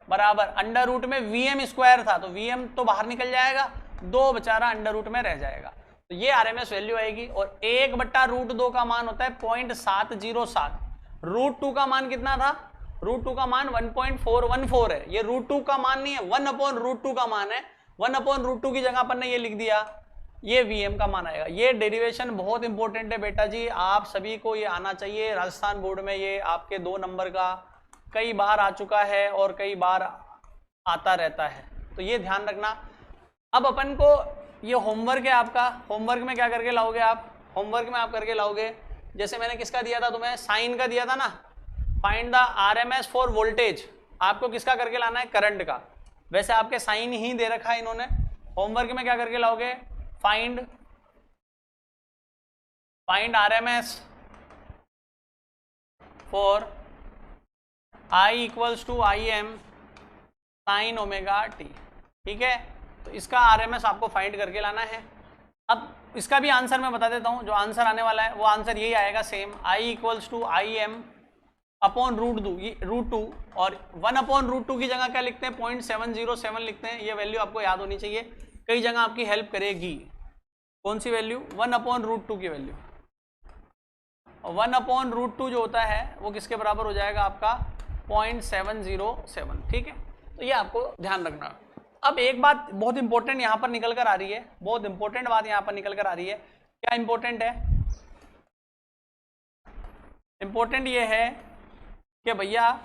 बराबर अंडर रूट में वी एम स्क्वायर था तो वी एम तो बाहर निकल जाएगा, 2 बेचारा अंडर रूट में रह जाएगा, तो ये आर एम एस वैल्यू आएगी। और 1/√2 का मान होता है 0.707, √2 का मान कितना था, √2 का मान 1.414 है, ये √2 का मान नहीं है 1/√2 का मान है, 1/√2 की जगह अपन ने ये लिख दिया, ये वीएम का मान आएगा। ये डेरिवेशन बहुत इंपॉर्टेंट है बेटा जी, आप सभी को ये आना चाहिए। राजस्थान बोर्ड में ये आपके 2 नंबर का कई बार आ चुका है और कई बार आता रहता है, तो ये ध्यान रखना। अब अपन को ये होमवर्क है आपका, होमवर्क में क्या करके लाओगे आप, होमवर्क में आप करके लाओगे, जैसे मैंने किसका दिया था तुम्हें, साइन का दिया था ना, find the RMS for voltage, आपको किसका करके लाना है, करंट का। वैसे आपके साइन ही दे रखा है इन्होंने, होमवर्क में क्या करके लाओगे, find RMS for I equals to I M sine omega t, ठीक है। तो इसका आरएमएस आपको फाइंड करके लाना है। अब इसका भी आंसर मैं बता देता हूं, जो आंसर आने वाला है वो आंसर यही आएगा same, I equals to I M upon root 2 और 1/√2 की जगह क्या लिखते हैं, 0.707 लिखते हैं। ये वैल्यू आपको याद होनी चाहिए, कई जगह आपकी हेल्प करेगी। कौन सी वैल्यू, 1/√2 की वैल्यू। 1/√2 जो होता है वो किसके बराबर हो जाएगा आपका, 0.707, ठीक है। तो ये आपको ध्यान रखना। अब एक बात बहुत इंपॉर्टेंट यहां पर निकल कर आ रही है, बहुत इंपॉर्टेंट बात यहां पर निकल कर आ रही है। क्या इंपॉर्टेंट है, इंपॉर्टेंट ये है कि भैया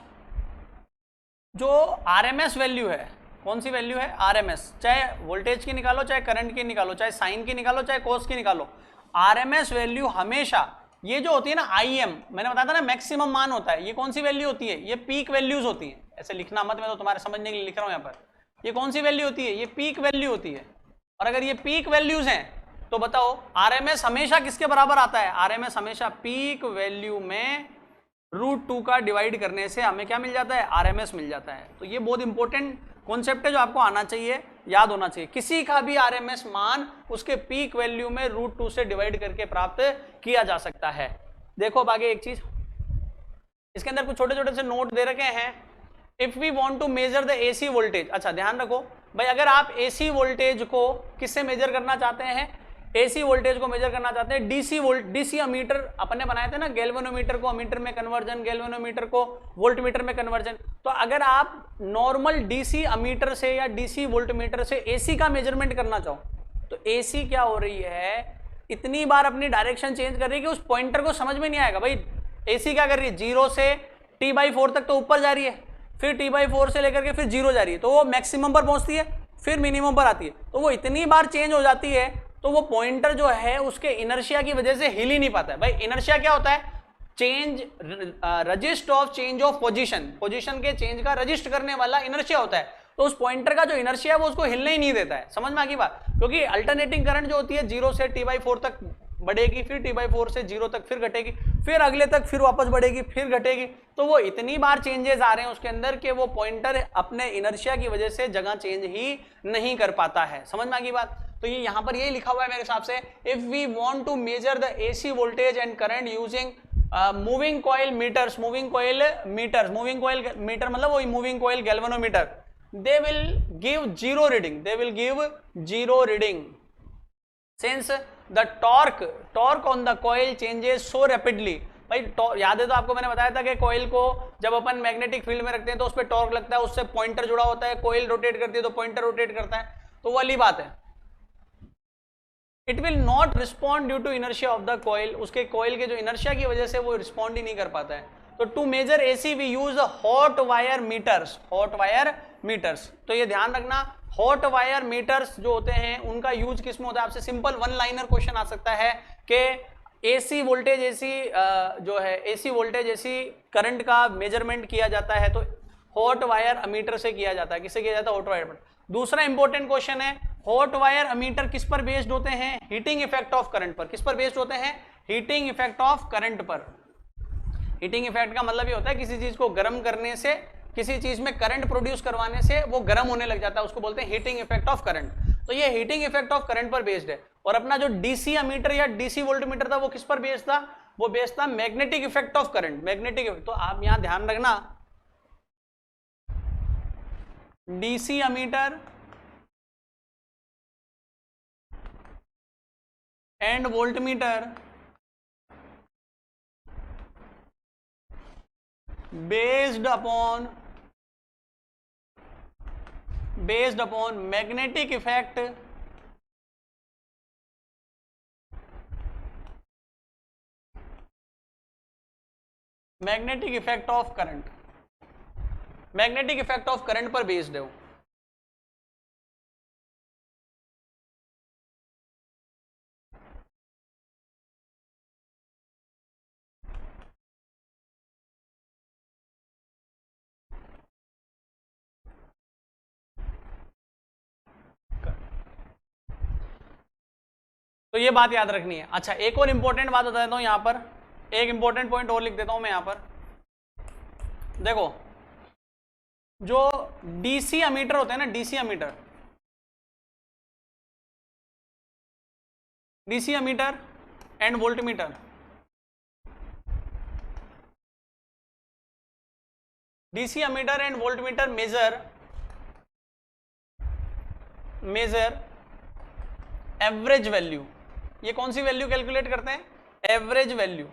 जो आरएमएस वैल्यू है, कौन सी वैल्यू है, आरएमएस, चाहे वोल्टेज की निकालो, चाहे करंट की निकालो, चाहे साइन की निकालो, चाहे कोस की निकालो, आरएमएस वैल्यू हमेशा ये जो होती है ना, आईएम, मैंने बताया था ना मैक्सिमम मान होता है, ये कौन सी वैल्यू होती है, ये पीक वैल्यूज होती है। ऐसे लिखना मत, मैं तो तुम्हारे समझने के लिए लिख रहा हूं यहाँ पर। ये कौन सी वैल्यू होती है, ये पीक वैल्यू होती है। और अगर ये पीक वैल्यूज हैं तो बताओ आरएमएस हमेशा किसके बराबर आता है, आरएमएस हमेशा पीक वैल्यू में √2 का डिवाइड करने से हमें क्या मिल जाता है, आरएमएस मिल जाता है। तो ये बहुत इंपॉर्टेंट कॉन्सेप्ट है जो आपको आना चाहिए, याद होना चाहिए। किसी का भी आरएमएस मान उसके पीक वैल्यू में √2 से डिवाइड करके प्राप्त किया जा सकता है। देखो अब आगे एक चीज, इसके अंदर कुछ छोटे छोटे से नोट दे रखे हैं। If we want to measure the AC voltage, अच्छा ध्यान रखो भाई, अगर आप एसी वोल्टेज को किससे मेजर करना चाहते हैं, एसी वोल्टेज को मेजर करना चाहते हैं, डीसी अमीटर अपन ने बनाए थे ना, गैल्वेनोमीटर को अमीटर में कन्वर्जन, गैल्वेनोमीटर को वोल्टमीटर में कन्वर्जन। तो अगर आप नॉर्मल डीसी अमीटर से या डीसी वोल्टमीटर से एसी का मेजरमेंट करना चाहो, तो एसी क्या हो रही है, इतनी बार अपनी डायरेक्शन चेंज कर रही है कि उस पॉइंटर को समझ में नहीं आएगा। भाई एसी क्या कर रही है, 0 से T/4 तक तो ऊपर जा रही है, फिर T/4 से लेकर के फिर 0 जा रही है, तो वो मैक्सिमम पर पहुंचती है, फिर मिनिमम पर आती है। तो वो इतनी बार चेंज हो जाती है, तो वो पॉइंटर जो है उसके इनर्शिया की वजह से हिल ही नहीं पाता है। भाई इनर्शिया क्या होता है, change, resist of change of position, position के चेंज का रजिस्ट करने वाला इनर्शिया होता है। तो उस पॉइंटर का जो इनर्शिया है वो उसको हिलने ही नहीं देता है। समझ में आ गई बात, क्योंकि अल्टरनेटिंग करंट जो होती है 0 से T/4 तक बढ़ेगी, फिर T/4 से 0 तक फिर घटेगी, फिर अगले तक फिर वापस बढ़ेगी, फिर घटेगी। तो वो इतनी बार चेंजेस आ रहे हैं उसके अंदर कि वो पॉइंटर अपने इनर्शिया की वजह से जगह चेंज ही नहीं कर पाता है। समझ में आ गई बात। तो ये यहां पर यही लिखा हुआ है मेरे हिसाब से, if we want to measure the AC voltage and current using moving coil meters, moving coil meter मतलब वही moving coil galvanometer, they will give zero reading, they will give zero reading since the torque on the coil changes so rapidly। भाई याद है तो आपको मैंने बताया था कि कॉइल को जब अपन मैग्नेटिक फील्ड में रखते हैं तो उस पर टॉर्क लगता है, उससे पॉइंटर जुड़ा होता है, कॉइल रोटेट करती है तो पॉइंटर रोटेट करता है, तो वो वाली बात है। It will not respond due to inertia of the coil, उसके कॉइल के जो इनर्शिया की वजह से वो रिस्पॉन्ड ही नहीं कर पाता है। तो to measure AC we use hot wire meters, hot wire meters. तो ये ध्यान रखना, हॉट वायर मीटर्स जो होते हैं उनका यूज किस में होता है, आपसे सिंपल वन लाइनर क्वेश्चन आ सकता है कि एसी वोल्टेज, एसी जो है एसी वोल्टेज, एसी करंट का मेजरमेंट किया जाता है तो हॉट वायर अमीटर से किया जाता है। किससे किया जाता है, हॉट वायर। दूसरा इंपॉर्टेंट क्वेश्चन है, हॉट वायर अमीटर किस पर बेस्ड होते हैं, हीटिंग इफेक्ट ऑफ करंट पर। किस पर बेस्ड होते हैं, हीटिंग इफेक्ट ऑफ करंट पर। हीटिंग इफेक्ट का मतलब ये होता है किसी चीज को गर्म करने से, किसी चीज में करंट प्रोड्यूस करवाने से वो गर्म होने लग जाता है, उसको बोलते हैं हीटिंग इफेक्ट ऑफ करंट। तो ये हीटिंग इफेक्ट ऑफ करंट पर बेस्ड है। और अपना जो डीसी अमीटर या डीसी वोल्टमीटर था वो किस पर बेस्ड था, वो बेस्ड था magnetic effect of current, magnetic. तो आप यहां ध्यान रखना, DC ammeter and voltmeter based upon magnetic effect of current, magnetic effect of current पर बेस्ड है वो। तो ये बात याद रखनी है। अच्छा, एक और इंपॉर्टेंट बात बता देता हूं यहां पर, एक इंपॉर्टेंट पॉइंट और लिख देता हूं मैं यहां पर। देखो, जो डीसी अमीटर होते हैं ना, DC ammeter and voltmeter, DC ammeter and voltmeter measure average value. ये कौन सी वैल्यू कैलकुलेट करते हैं? Average value.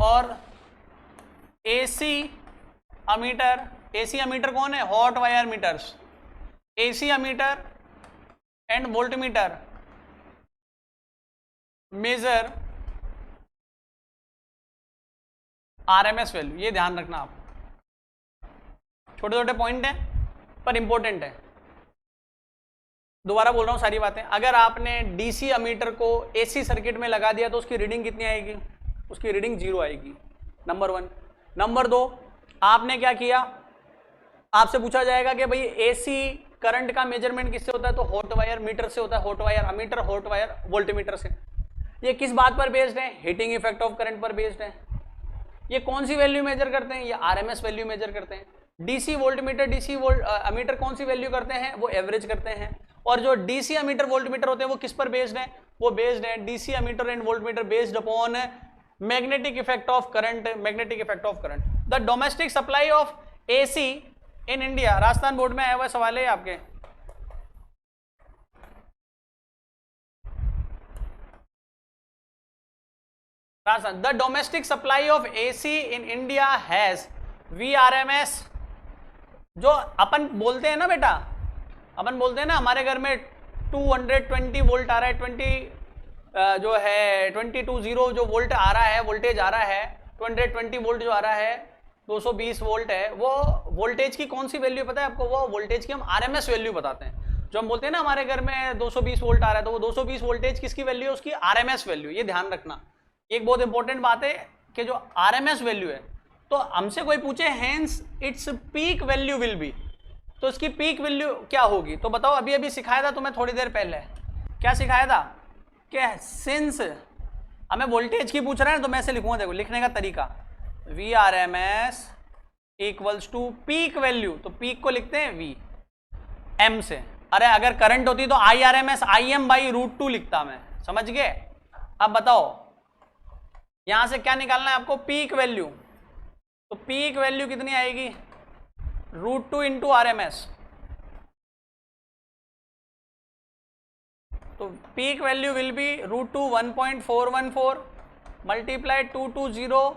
और एसी अमीटर कौन है? Hot wire meters. AC ammeter and voltmeter measure RMS value. ये ध्यान रखना आप, छोटे छोटे पॉइंट हैं पर इंपॉर्टेंट है। दोबारा बोल रहा हूं सारी बातें। अगर आपने डीसी अमीटर को एसी सर्किट में लगा दिया तो उसकी रीडिंग कितनी आएगी? उसकी रीडिंग 0 आएगी, नंबर 1। नंबर 2, आपने क्या किया, आपसे पूछा जाएगा कि भाई एसी करंट का मेजरमेंट किससे होता है? तो हॉट वायर मीटर से होता है, hot wire ammeter, hot wire voltmeter से। ये किस बात पर बेस्ड है? हीटिंग इफेक्ट ऑफ करंट पर बेस्ड है। ये कौन सी वैल्यू मेजर करते हैं? ये आरएमएस वैल्यू मेजर करते हैं। डीसी वोल्टमीटर, डीसी अमीटर कौन सी वैल्यू करते हैं? वो एवरेज करते हैं। और जो डीसी अमीटर वोल्टमीटर होते हैं वो किस पर बेस्ड है? वो बेस्ड है DC ammeter and voltmeter based upon magnetic effect of current, magnetic effect of current. The domestic supply of AC in India, Rajasthan board में आया हुआ सवाल है आपके। Rajasthan, the domestic supply of AC in India has VRMS। जो अपन बोलते हैं ना बेटा, अपन बोलते हैं ना हमारे घर में 220 वोल्ट आ रहा है, 20 जो वोल्ट आ रहा है, वोल्टेज आ रहा है 220 वोल्ट जो आ रहा है, 220 वोल्ट है। वो वोल्टेज की कौन सी वैल्यू पता है आपको? वो वोल्टेज की हम आरएमएस वैल्यू बताते हैं। जो हम बोलते हैं ना हमारे घर में 220 वोल्ट आ रहा है, तो वो 220 वोल्टेज किसकी वैल्यू है? उसकी आरएमएस वैल्यू। ये ध्यान रखना, एक बहुत इंपॉर्टेंट बात है कि जो आरएमएस वैल्यू है, तो हमसे कोई पूछे hence its peak value will be, तो इसकी पीक वैल्यू क्या होगी? तो बताओ, अभी अभी सिखाया था तुम्हें थोड़ी देर पहले, क्या सिखाया था कि सिंस हमें वोल्टेज की पूछ रहा है तो मैं ऐसे लिखूंगा, देखो लिखने का तरीका, VRMS equals to peak value, तो पीक को लिखते हैं V M से। अरे अगर करंट होती तो IRMS IM/√2 लिखता मैं, समझ गए? अब बताओ यहां से क्या निकालना है आपको? Peak value. तो पीक वैल्यू कितनी आएगी? √2 इंटू RMS। तो peak value will be √2 1.414 multiply 220।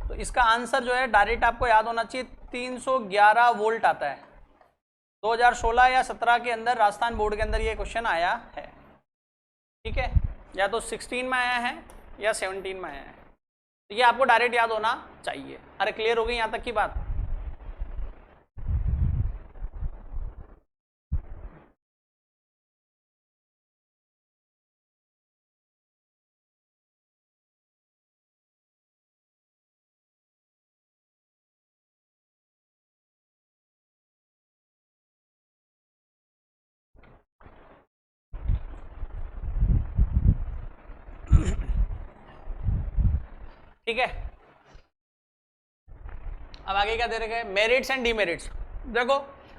तो इसका आंसर जो है डायरेक्ट आपको याद होना चाहिए, 311 वोल्ट आता है। 2016 या 17 के अंदर राजस्थान बोर्ड के अंदर ये क्वेश्चन आया है, ठीक है? या तो 16 में आया है या 17 में आया है। तो ये आपको डायरेक्ट याद होना चाहिए। अरे क्लियर हो गई यहां तक की बात? ठीक है, अब आगे क्या दे रखे हैं? Merits and demerits. देखो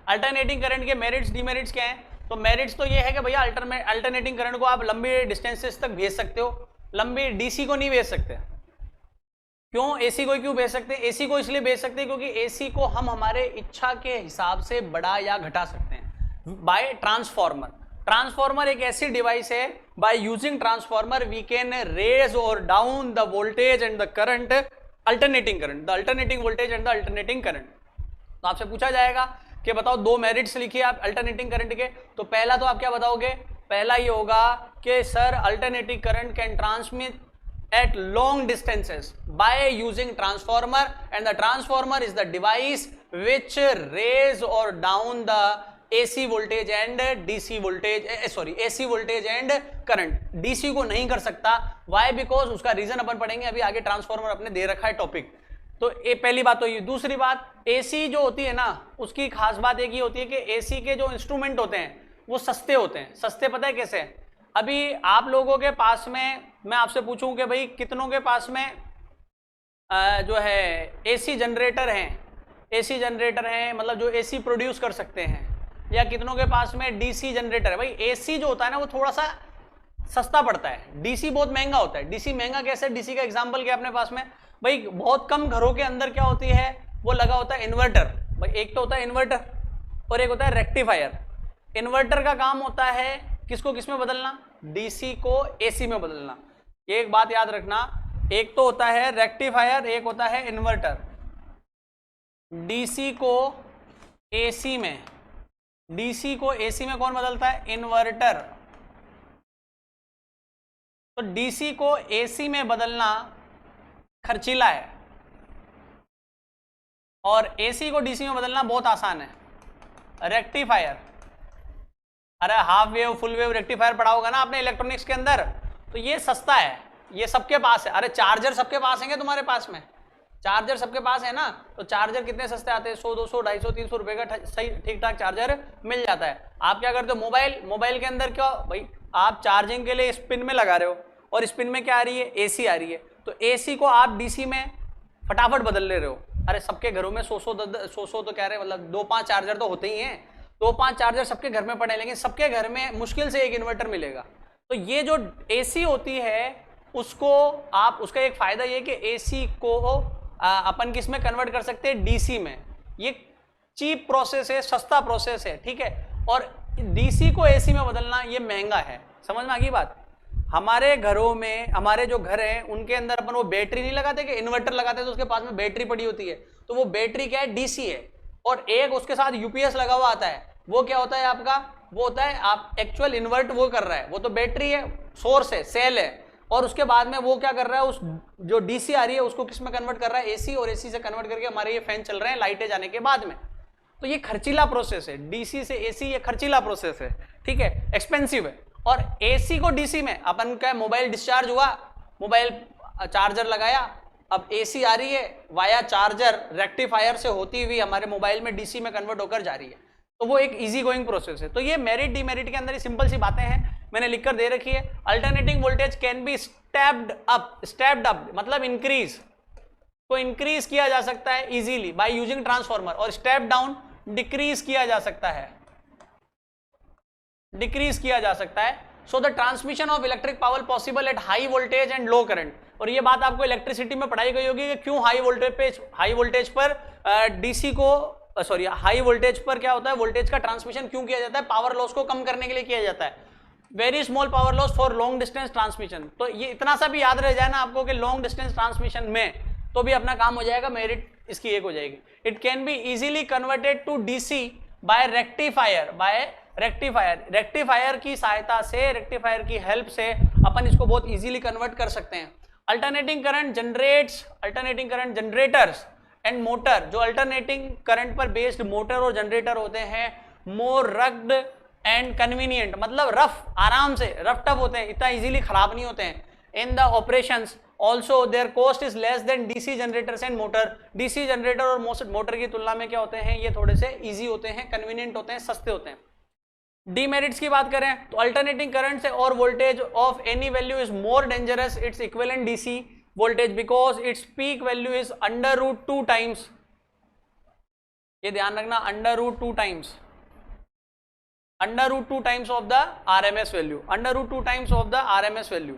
अल्टरनेटिंग करंट के मेरिट्स डीमेरिट्स क्या हैं? तो मेरिट्स तो ये है कि भैया अल्टरनेटिंग करंट को आप लंबी डिस्टेंसेस तक भेज सकते हो, लंबी डीसी को नहीं भेज सकते। क्यों? एसी को क्यों भेज सकते हैं? एसी को इसलिए भेज सकते हैं क्योंकि एसी को हम हमारे इच्छा के हिसाब से बढ़ा या घटा सकते हैं बाय ट्रांसफॉर्मर। ट्रांसफॉर्मर एक ऐसी डिवाइस है, by using transformer we can raise or down the voltage and the current, alternating current, the alternating voltage and the alternating current. तो आपसे पूछा जाएगा कि बताओ दो मेरिट्स लिखिए आप अल्टरनेटिंग करंट के। तो पहला तो आप क्या बताओगे? पहला ये होगा कि sir alternating current can transmit at long distances by using transformer, and the transformer is the device which raise or down the AC voltage and DC voltage, AC voltage and current। DC को नहीं कर सकता, why? Because उसका reason अपन पढ़ेंगे अभी आगे, transformer अपने दे रखा है टॉपिक। तो ये पहली बात तो ये। दूसरी बात, AC जो होती है ना, उसकी खास बात एक ही होती है कि AC के जो इंस्ट्रूमेंट होते हैं वो सस्ते होते हैं। सस्ते पता है कैसे? अभी आप लोगों के पास में मैं आपसे पूछूं कि भाई कितनों के पास में जो है एसी जनरेटर हैं, एसी जनरेटर हैं मतलब जो एसी प्रोड्यूस कर सकते हैं, या कितनों के पास में डीसी जनरेटर है। भाई एसी जो होता है ना वो थोड़ा सा सस्ता पड़ता है, डीसी बहुत महंगा होता है। डीसी महंगा कैसे? डीसी का एग्जांपल क्या अपने पास में? भाई बहुत कम घरों के अंदर क्या होती है, वो लगा होता है इन्वर्टर। भाई एक तो होता है इन्वर्टर और एक होता है रेक्टिफायर। इन्वर्टर का काम होता है किसको किस में बदलना? डीसी को एसी में बदलना। एक बात याद रखना, एक तो होता है रेक्टिफायर, एक होता है इन्वर्टर। डीसी को एसी में, डीसी को एसी में कौन बदलता है? इन्वर्टर। तो डीसी को एसी में बदलना खर्चीला है और एसी को डीसी में बदलना बहुत आसान है। रेक्टिफायर, अरे half wave full wave rectifier पढ़ा होगा ना आपने इलेक्ट्रॉनिक्स के अंदर, तो ये सस्ता है, ये सबके पास है। अरे चार्जर सबके पास है तुम्हारे पास में? चार्जर सबके पास है ना, तो चार्जर कितने सस्ते आते हैं? 100 200 250 300 रुपए का सही ठीक ठाक चार्जर मिल जाता है। आप क्या करते हो? मोबाइल, मोबाइल के अंदर क्या भाई आप चार्जिंग के लिए स्पिन में लगा रहे हो और स्पिन में क्या आ रही है? एसी आ रही है। तो एसी को आप डीसी में फटाफट बदल ले रहे हो। अरे सबके घरों में 100 तो कह रहे मतलब 2-5 चार्जर तो होते ही हैं, 2-5 चार्जर सबके घर में पड़े, लेकिन सबके घर में मुश्किल से एक इन्वर्टर मिलेगा। तो ये जो एसी होती है उसको आप, उसका एक फायदा ये कि एसी को अपन किस में कन्वर्ट कर सकते हैं? डीसी में। ये चीप प्रोसेस है, सस्ता प्रोसेस है, ठीक है। और डीसी को एसी में बदलना ये महंगा है। समझ में आ गई बात? हमारे घरों में, हमारे जो घर हैं उनके अंदर अपन वो बैटरी नहीं लगाते कि इन्वर्टर लगाते हैं तो उसके पास में बैटरी पड़ी होती है, तो वो बैटरी क्या है? डीसी है। और एक उसके साथ यूपीएस लगा हुआ आता है, वो क्या होता है आपका? वो होता है आप एक्चुअल इन्वर्ट वो कर रहा है, वो तो बैटरी है, सोर्स है, सेल है, और उसके बाद में वो क्या कर रहा है? उस जो डीसी आ रही है उसको किस में कन्वर्ट कर रहा है? एसी, और एसी से कन्वर्ट करके हमारे ये फैन चल रहे हैं लाइटें जाने के बाद में। तो ये खर्चीला प्रोसेस है, डीसी से एसी ये खर्चीला प्रोसेस है, ठीक है, एक्सपेंसिव है। और एसी को डीसी में अपन का मोबाइल डिस्चार्ज हुआ, मोबाइल चार्जर लगाया, अब एसी आ रही है वाया चार्जर रेक्टिफायर से होती हुई हमारे मोबाइल में डीसी में कन्वर्ट होकर जा रही है। तो वो एक इजी गोइंग प्रोसेस है। तो ये मेरिट डिमेरिट के अंदर ही सिंपल सी बातें हैं, मैंने लिखकर दे रखी है। Alternating voltage can be stepped up मतलब इंक्रीज को इंक्रीज किया जा सकता है इजीली बाय यूजिंग ट्रांसफॉर्मर, और स्टेप डाउन डिक्रीज किया जा सकता है, डिक्रीज किया जा सकता है। So the transmission of electric power possible at high voltage and low current. और ये बात आपको इलेक्ट्रिसिटी में पढ़ाई गई होगी कि क्यों हाई वोल्टेज पर डीसी को हाई वोल्टेज पर क्या होता है? वोल्टेज का ट्रांसमिशन क्यों किया जाता है? पावर लॉस को कम करने के लिए किया जाता है। Very small power loss for long distance transmission. तो ये इतना सा भी याद रह जाए ना आपको कि लॉन्ग डिस्टेंस ट्रांसमिशन में तो भी अपना काम हो जाएगा, मेरिट इसकी एक हो जाएगी। It can be easily converted to DC by rectifier की सहायता से, रेक्टिफायर की हेल्प से अपन इसको बहुत इजीली कन्वर्ट कर सकते हैं। Alternating current generators and motor, जो अल्टरनेटिंग करंट पर बेस्ड मोटर और जनरेटर होते हैं, मोर रग्ड एंड कन्वीनियंट मतलब रफ, आराम से रफ टफ होते हैं, इतना इजीली खराब नहीं होते हैं। In the operations also there cost is less than DC generators and motor. DC generator और मोटर की तुलना में क्या होते हैं? ये थोड़े से इजी होते हैं, कन्वीनियंट होते हैं, सस्ते होते हैं। डीमेरिट्स की बात करें तो अल्टरनेटिंग करंट से और voltage of any value is more dangerous its equivalent DC voltage because its peak value is √2 times. ये ध्यान रखना, √2 times of the RMS value, √2 times of the RMS value.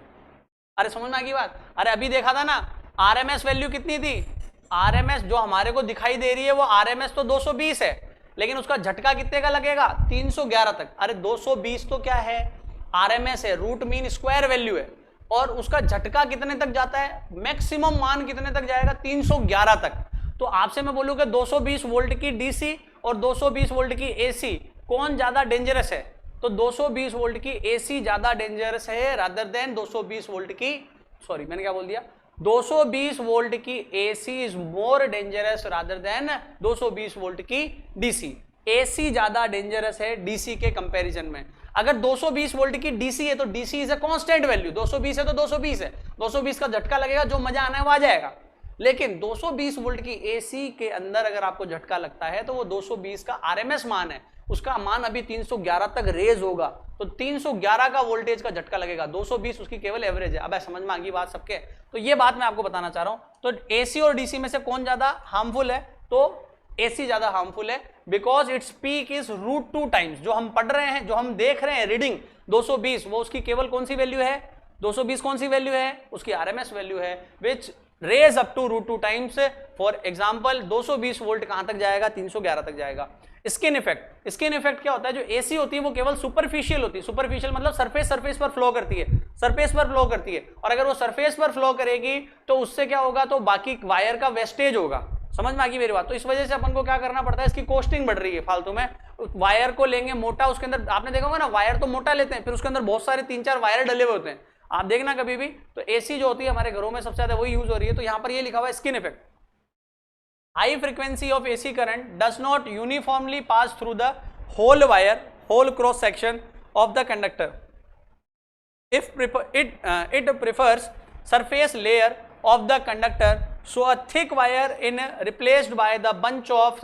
अरे समझ में आ गई बात? अरे अभी देखा था ना आरएमएस वैल्यू कितनी थी? आरएमएस जो हमारे को दिखाई दे रही है वो आरएमएस तो 220 है, लेकिन उसका झटका कितने का लगेगा? 311 तक। अरे 220 तो क्या है? आरएमएस है, रूट मीन स्क्वायर वैल्यू है, और उसका झटका कितने तक जाता है? मैक्सिमम मान कितने तक जाएगा? 311 तक। तो आपसे मैं बोलूँ कि 220 वोल्ट की डीसी और 220 वोल्ट की एसी कौन ज्यादा डेंजरस है? तो 220 वोल्ट की एसी ज्यादा डेंजरस है रादर देन 220 वोल्ट की, सॉरी मैंने क्या बोल दिया, 220 वोल्ट की AC is more dangerous rather than 220 volt की डीसी। एसी ज्यादा डेंजरस है डीसी के कंपैरिजन में। अगर 220 वोल्ट की डीसी है तो DC is a constant value, 220 है तो 220 है, 220 का झटका लगेगा, जो मजा आना है वो आ जाएगा। लेकिन 220 वोल्ट की एसी के अंदर अगर आपको झटका लगता है तो वो 220 का आरएमएस मान है, उसका मान अभी 311 तक रेज होगा, तो 311 का वोल्टेज का झटका लगेगा, 220 उसकी केवल एवरेज है। अब समझ में आ गई बात सबके? तो ये बात मैं आपको बताना चाह रहा हूं। तो एसी और डीसी में से कौन ज्यादा हार्मफुल है? तो एसी ज्यादा हार्मफुल है, because its peak is √2 times. जो हम पढ़ रहे हैं, जो हम देख रहे हैं रीडिंग 220, वो उसकी केवल कौन सी वैल्यू है? 220 कौन सी वैल्यू है? उसकी आरएमएस वैल्यू है, which raise up to √2 times. For example 220 volt कहां तक जाएगा? 311 तक जाएगा। स्किन इफेक्ट, स्किन इफेक्ट क्या होता है? जो एसी होती है वो केवल सुपरफिशियल होती है, सुपरफिशियल मतलब सरफेस पर फ्लो करती है, सरफेस पर फ्लो करती है, और अगर वो सरफेस पर फ्लो करेगी तो उससे क्या होगा? तो बाकी वायर का वेस्टेज होगा। समझ में आ गई मेरी बात? तो इस वजह से अपन को क्या करना पड़ता है, इसकी कॉस्टिंग बढ़ रही है फालतू में। वायर को लेंगे मोटा, उसके अंदर आपने देखा होगा ना, वायर तो मोटा लेते हैं, फिर उसके अंदर बहुत सारे 3-4 वायर डले हुए होते हैं, आप देखना कभी भी। तो एसी जो होती है हमारे घरों में सबसे ज्यादा वही यूज हो रही है। तो यहां पर ये लिखा हुआ है skin effect, high frequency of AC current does not uniformly pass through the whole wire, whole cross section of the conductor if it prefers surface layer of the conductor, so a thick wire in replaced by the bunch of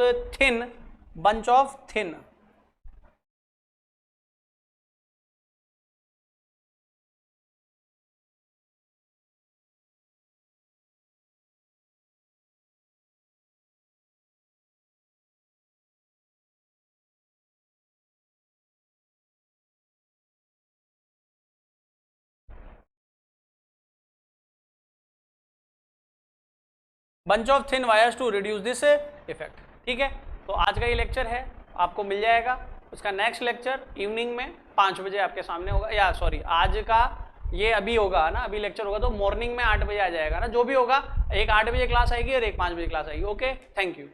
thin wires to reduce this effect। ठीक है, तो आज का ये lecture है, आपको मिल जाएगा। उसका नेक्स्ट लेक्चर इवनिंग में 5 बजे आपके सामने होगा, या सॉरी आज का ये अभी होगा ना, अभी लेक्चर होगा तो मॉर्निंग में 8 बजे आ जाएगा ना, जो भी होगा। एक 8 बजे क्लास आएगी और एक 5 बजे क्लास आएगी। Okay, thank you.